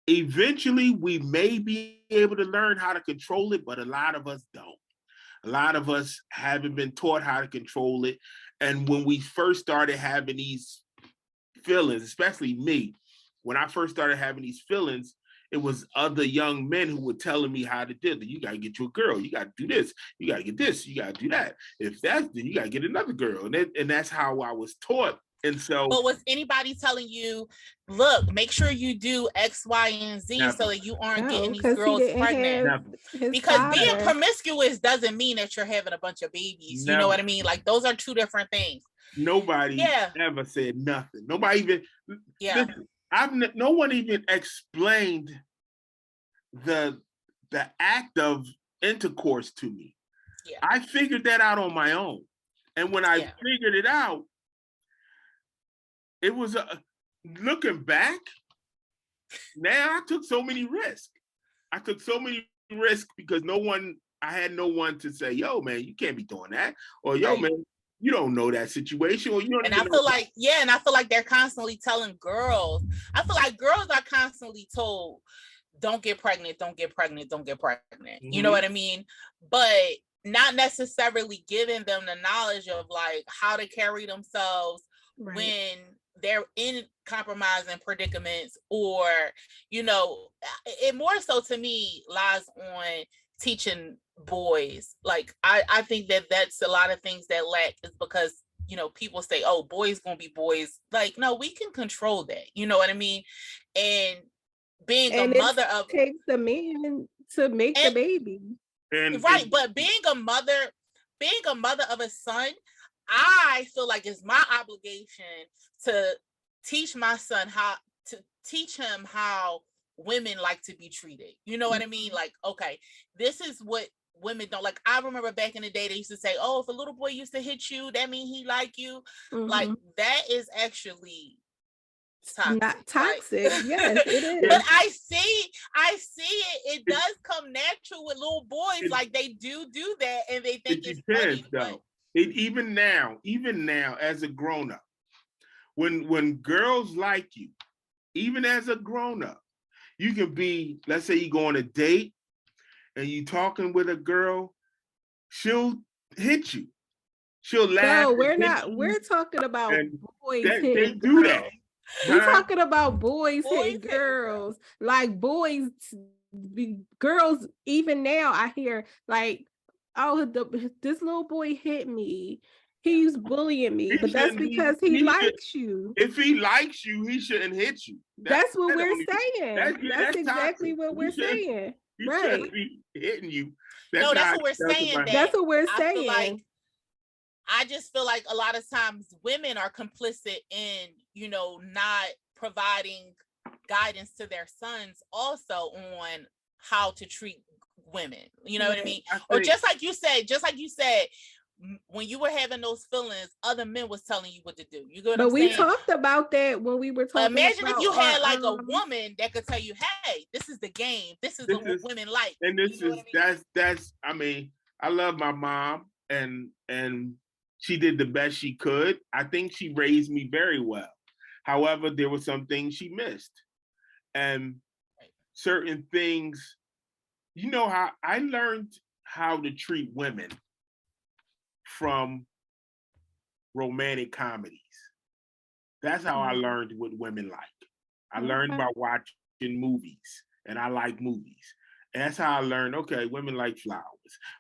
Eventually, we may be able to learn how to control it, but a lot of us don't. A lot of us haven't been taught how to control it. And when we first started having these feelings, especially me, when I first started having these feelings, it was other young men who were telling me how to do it. You got to get you a girl. You got to do this. You got to get this. You got to do that. If that's, then you got to get another girl. And that's how I was taught. And so, but was anybody telling you, look, make sure you do X, Y, and Z never. So that you aren't getting these 'cause he girls didn't pregnant? have his Because being father. promiscuous doesn't mean that you're having a bunch of babies. You know what I mean? Like, those are two different things. Nobody ever said nothing. Nobody even, listen, no one even explained the act of intercourse to me. I figured that out on my own. And when I figured it out, it was looking back, now I took so many risks. I took so many risks because I had no one to say, yo, man, you can't be doing that. Or, yo, man, you don't know that situation. Or you don't. And I feel like, and I feel like they're constantly telling girls. I feel like girls are constantly told, don't get pregnant, don't get pregnant, don't get pregnant. Mm-hmm. You know what I mean? But not necessarily giving them the knowledge of like how to carry themselves when they're in compromising predicaments, or, it more so to me lies on teaching boys. Like, I think that's a lot of things that lack is because, people say, oh, boys gonna be boys. Like, no, we can control that. You know what I mean? And being a mother of takes a man to make the baby. But being a mother of a son, I feel like it's my obligation to teach my son how women like to be treated. You know what I mean? Like, okay, this is what women don't like. I remember back in the day, they used to say, oh, if a little boy used to hit you, that means he like you. Mm-hmm. Like, that is actually toxic. Not toxic. Like, yes, it is. But I see it does come natural with little boys. Like, they do that and they think it's funny. Though. Even now, as a grown-up, when girls like you, even as a grown-up, you can be, let's say you go on a date and you talking with a girl, she'll hit you. She'll laugh. No, we're talking about boys hitting they do that. We're talking about boys hitting girls. Like, girls, even now I hear like, oh, this little boy hit me. He's bullying me, but that's because he likes you. If he likes you, he shouldn't hit you. That's what we're saying. That's exactly what we're saying. He shouldn't be hitting you. That's what we're saying. That's what we're saying. I just feel like a lot of times women are complicit in, not providing guidance to their sons also on how to treat women. You know what I mean? Or just like you said, when you were having those feelings, other men was telling you what to do. You go. But we talked about that when we were talking. But imagine if you had like a woman that could tell you, "Hey, this is the game. This is what women like." And that's. I mean, I love my mom. and she did the best she could. I think she raised me very well. However, there were some things she missed, and certain things. You know how I learned how to treat women from romantic comedies. That's how I learned what women like. I learned by watching movies, and I like movies. And that's how I learned, okay, women like flowers.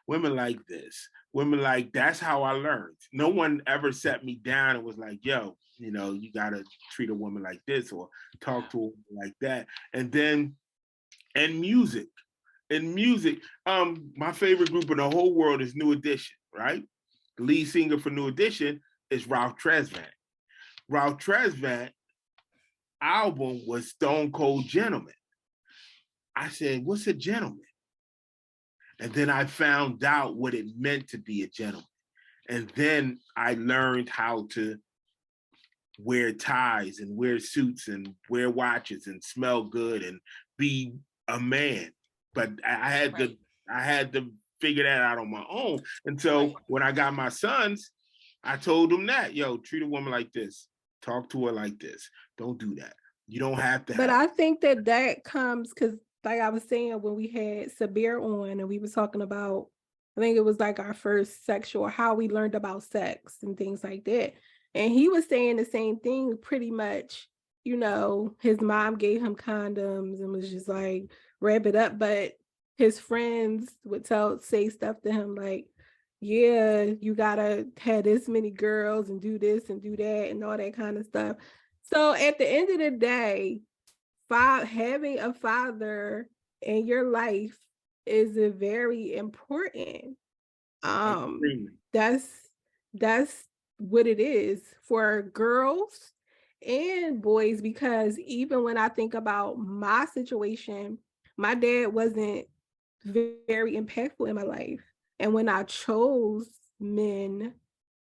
Women like this. Women like, that's how I learned. No one ever set me down and was like, yo, you know, you got to treat a woman like this or talk to a woman like that. And then, and music. In music, my favorite group in the whole world is New Edition, right? The lead singer for New Edition is Ralph Tresvant. Ralph Tresvant album was Stone Cold Gentleman. I said, what's a gentleman? And then I found out what it meant to be a gentleman. And then I learned how to wear ties and wear suits and wear watches and smell good and be a man. But I had to figure that out on my own. And so when I got my sons, I told them that, yo, treat a woman like this. Talk to her like this. Don't do that. You don't have to. But I think that comes because, like I was saying, when we had Sabir on and we was talking about, I think it was like our first sexual, how we learned about sex and things like that. And he was saying the same thing pretty much, you know, his mom gave him condoms and was just like, wrap it up. But his friends would say stuff to him like, yeah, you gotta have this many girls and do this and do that and all that kind of stuff. So at the end of the day, having a father in your life is a very important. That's what it is for girls and boys, because even when I think about my situation, my dad wasn't very impactful in my life. And when I chose men,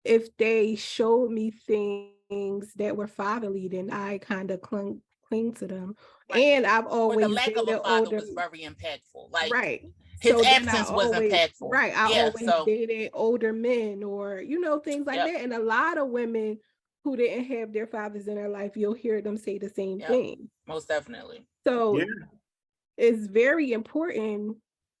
if they showed me things that were fatherly, then I kind of cling to them. Right. And I've Or always the lack of a father older, was very impactful. Like right. his So absence was impactful. Right. I Yeah, always dated older men or, you know, things like that. And a lot of women who didn't have their fathers in their life, you'll hear them say the same thing. Most definitely. So it's very important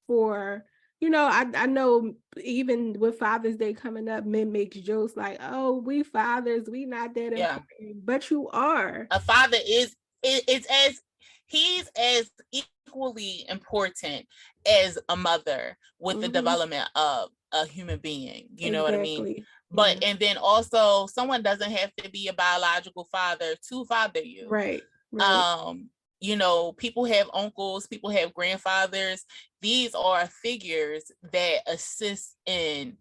for, you know, I know even with Father's Day coming up, men make jokes like, oh, we fathers, we not that important, but you are. A father he's as equally important as a mother with the development of a human being. You know what I mean? But and then also someone doesn't have to be a biological father to father you. Right. You know, people have uncles, people have grandfathers. These are figures that assist in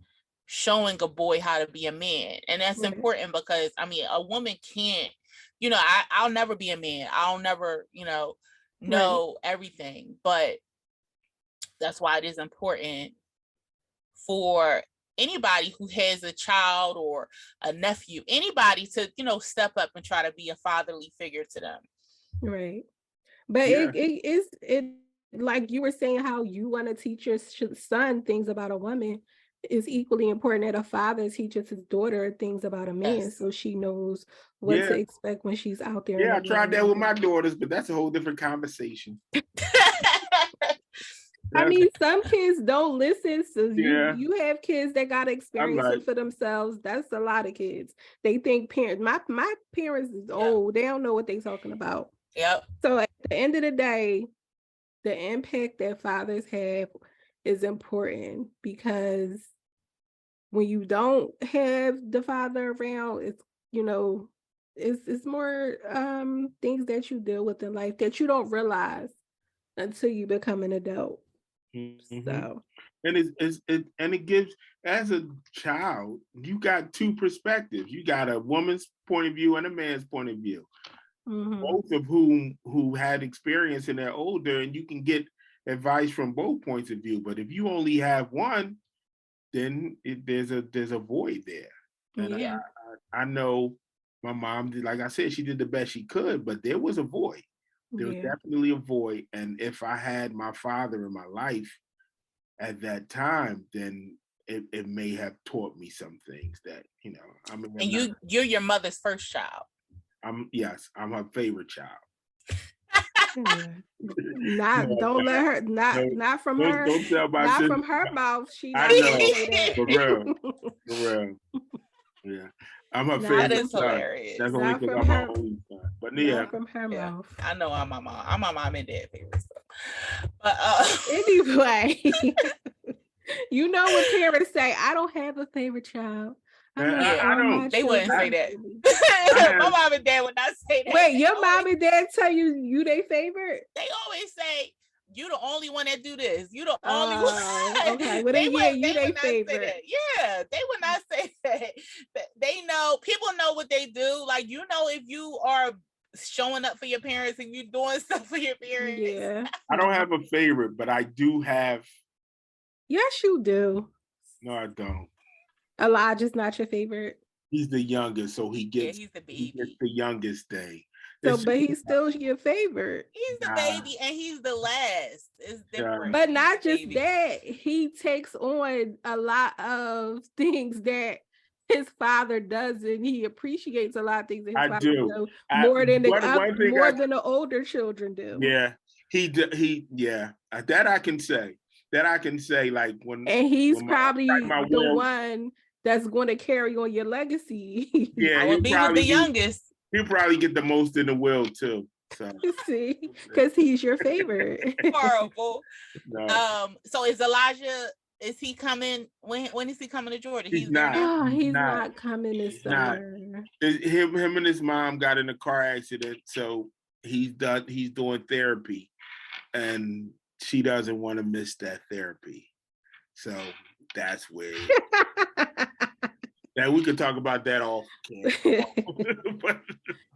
showing a boy how to be a man. And that's important because, I mean, a woman can't, you know, I'll never be a man. I'll never, you know everything. But that's why it is important for anybody who has a child or a nephew, anybody to, you know, step up and try to be a fatherly figure to them. Right. But it is like you were saying, how you want to teach your son things about a woman is equally important that a father teaches his daughter things about a man, so she knows what to expect when she's out there. Yeah, I tried that with my daughters, but that's a whole different conversation. I mean, some kids don't listen, so you have kids that got to experience it for themselves. That's a lot of kids. They think my parents is old. They don't know what they're talking about. So at the end of the day, the impact that fathers have is important, because when you don't have the father around, it's, you know, it's more things that you deal with in life that you don't realize until you become an adult. So and it gives, as a child, you got two perspectives. You got a woman's point of view and a man's point of view. Both of who had experience and they're older, and you can get advice from both points of view. But if you only have one, then there's a void there. And I know my mom did, like I said, she did the best she could, but there was a void. There was definitely a void. And if I had my father in my life at that time, then it may have taught me some things that, you know, I mean, And you're your mother's first child. I'm her favorite child. Not don't let her not from her don't tell my not sister. from her mouth. She I not know, gonna say that. for real. Yeah, I'm her Not favorite is son. hilarious. That's only Not because from I'm her her- only son. But Not from her Yeah, mouth. I know I'm my mom. I'm my mom and dad favorite. So. But Anyway, you know what parents say, I don't have a favorite child. I don't. They wouldn't say that. have- My mom and dad would not say that. Wait, They your always- mom and dad tell you they favorite? They always say, you the only one that do this. You the only one. Okay. Well, they then, you would they not say favorite. that. Yeah, they would not say that. They know, people know what they do. Like, you know, if you are showing up for your parents and you doing stuff for your parents. Yeah. I don't have a favorite, but I do have. Yes, you do. No, I don't. Elijah's not your favorite. He's the youngest, so he gets, he's the he baby. gets the youngest day. So, but he's still your favorite. He's the baby and he's the last. It's different. But He's not the just baby. that, he takes on a lot of things that his father doesn't. He appreciates a lot of things that his I father do. does more than one than the older children do. Yeah, that I can say. That I can say, like when. And he's when probably the one that's going to carry on your legacy. Yeah, I would be with the youngest. He'll probably get the most in the will too. So see, because he's your favorite. Horrible. No. So is Elijah? Is he coming? When is he coming to Georgia? He's not. Oh, he's not coming this summer. Him and his mom got in a car accident, so he's doing therapy, and she doesn't want to miss that therapy. So that's weird. Now we could talk about that off camera.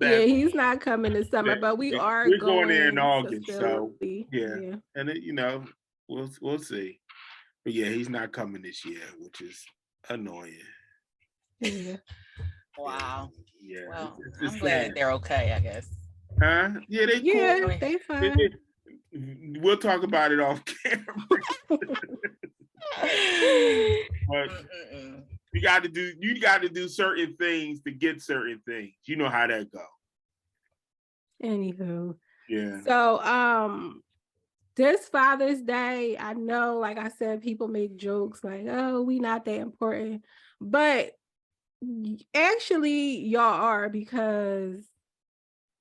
Yeah, he's not coming this summer, but we're going there in August. So yeah. And you know, we'll see. But yeah, he's not coming this year, which is annoying. Yeah. Wow. Yeah. Well, it's I'm glad sad. they're okay, I guess. Huh? Yeah, cool. They fine. We'll talk about it off camera. But you got to do certain things to get certain things. You know how that go. Anywho. Yeah. So this Father's Day, I know, like I said, people make jokes like, oh, we not that important. But actually y'all are, because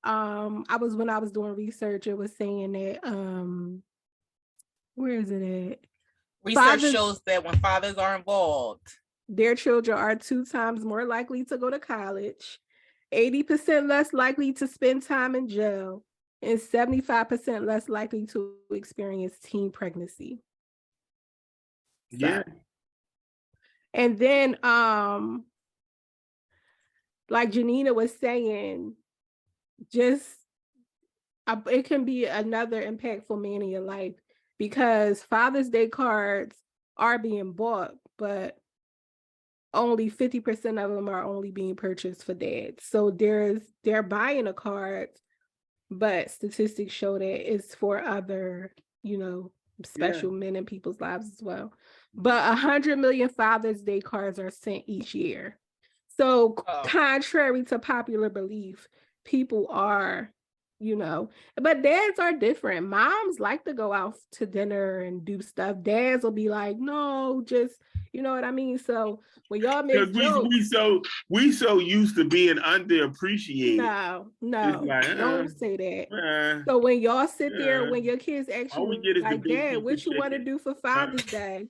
when I was doing research, it was saying that where is it at? Research shows that when fathers are involved, their children are 2 times more likely to go to college, 80% less likely to spend time in jail, and 75% less likely to experience teen pregnancy. Yeah. And then like Janina was saying, just it can be another impactful man in your life, because Father's Day cards are being bought, but only 50% of them are only being purchased for dads. So they're buying a card, but statistics show that it's for other, special men in people's lives as well. But 100 million Father's Day cards are sent each year. So contrary to popular belief, people are, but dads are different. Moms like to go out to dinner and do stuff. Dads will be like, no, just, you know what I mean? So when y'all make jokes, we so used to being underappreciated. No, don't say that. So when y'all sit there, when your kids ask you, like, Dad, what you want to do for Father's Day?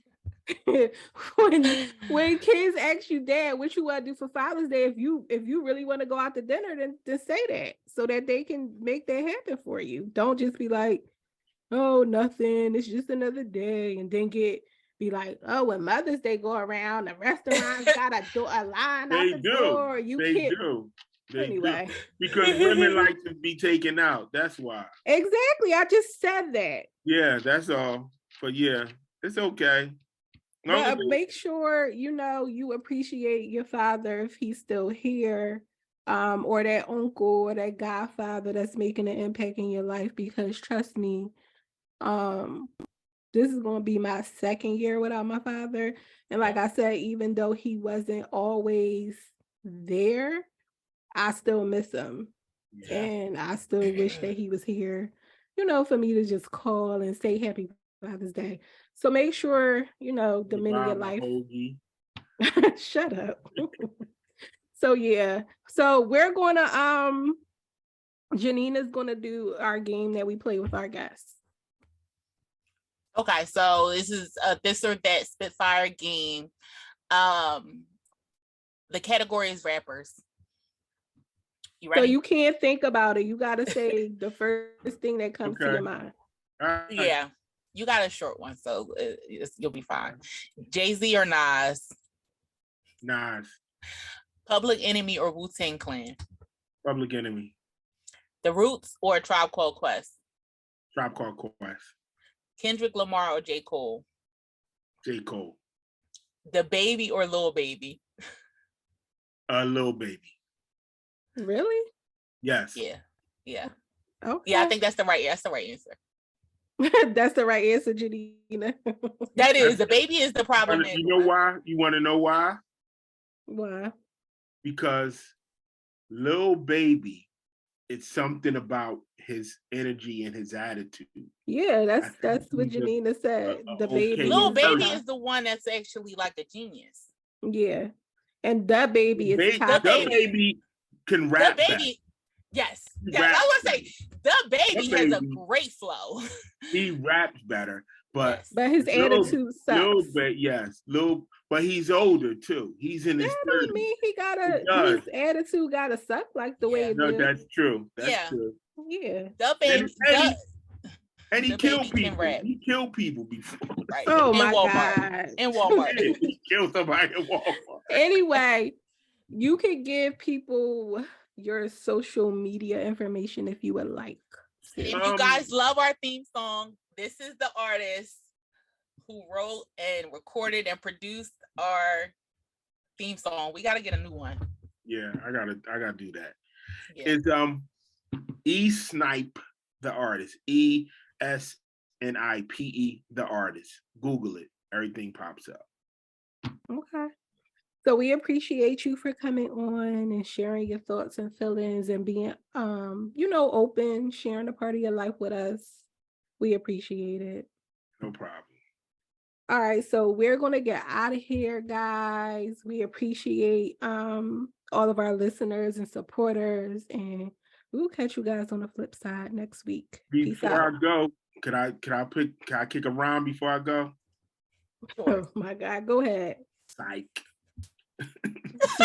when kids ask you, Dad, what you want to do for Father's Day, if you really want to go out to dinner, then say that, so that they can make that happen for you. Don't just be like, oh, nothing, it's just another day, and then be like, oh, when Mother's Day go around, the restaurants got a line out the door. Anyway, because women like to be taken out. That's why. Exactly. I just said that. Yeah, that's all. But yeah, it's okay. But make sure you appreciate your father if he's still here, or that uncle or that godfather that's making an impact in your life, because trust me, this is going to be my second year without my father. And like I said, even though he wasn't always there, I still miss him. Yeah. And I still wish that he was here, for me to just call and say happy Father's Day. So make sure, the men in your life. Shut up. So yeah. So we're gonna Janina's gonna do our game that we play with our guests. Okay, so this is a this or that Spitfire game. The category is rappers. You ready? So you can't think about it. You gotta say the first thing that comes to your mind. Yeah, you got a short one, so you'll be fine. Jay-Z or Nas? Nas. Public Enemy or Wu-Tang Clan? Public Enemy. The Roots or Tribe Called Quest? Tribe Called Quest. Kendrick Lamar or J. Cole? J. Cole. The Baby or Lil Baby? Lil Baby. Really? Yes. Yeah. Okay. Yeah, I think that's the right answer. That's the right answer, Janina. That is, the Baby is the problem. You know why? You want to know why? Why? Because Lil Baby, it's something about his energy and his attitude. Yeah, that's what Janina said. The Baby. Lil Baby is the one that's actually like a genius. Yeah. And the Baby is the baby can rap. The Baby, yes. I was say the Baby has a great flow. He raps better, but his attitude sucks. But he's older too. He's in his 30s. Don't mean his attitude gotta suck like the way it No, did. that's true. That's true. Yeah. The Baby and he killed people. He killed people before. Right. Oh my God. In Walmart. He killed somebody in Walmart. Anyway, you could give people your social media information if you would like. If you guys love our theme song, this is the artist who wrote and recorded and produced our theme song. We got to get a new one. Yeah, I gotta do that. Yeah. It's E.Snipe, the artist. E.S.Nipe, the artist. Google it. Everything pops up. Okay. So we appreciate you for coming on and sharing your thoughts and feelings and being open, sharing a part of your life with us. We appreciate it. No problem. All right, so we're gonna get out of here, guys. We appreciate all of our listeners and supporters, and we'll catch you guys on the flip side next week. Before I go, can I kick a rhyme before I go? Oh my God, go ahead. Psych.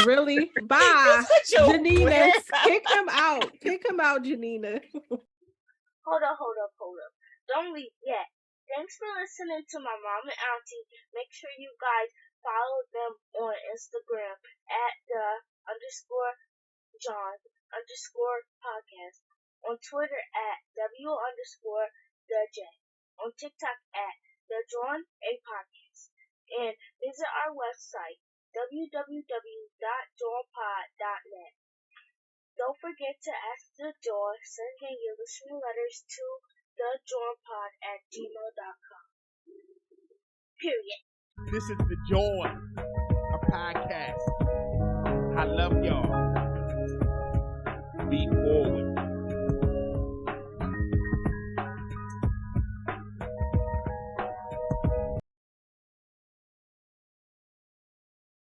Really? Bye. Janina, kick him out. Kick him out, Janina. Hold up. Don't leave yet. Thanks for listening to my mom and auntie. Make sure you guys follow them on Instagram at @the_JAWN_podcast. On Twitter at W_the_J. On TikTok at the JAWN A podcast. And visit our website www.jawnpod.net. Don't forget to ask the Jawn, sending your listening letters to thejawnpod@gmail.com. Period. This is the JAWN, a podcast. I love y'all. Be forward.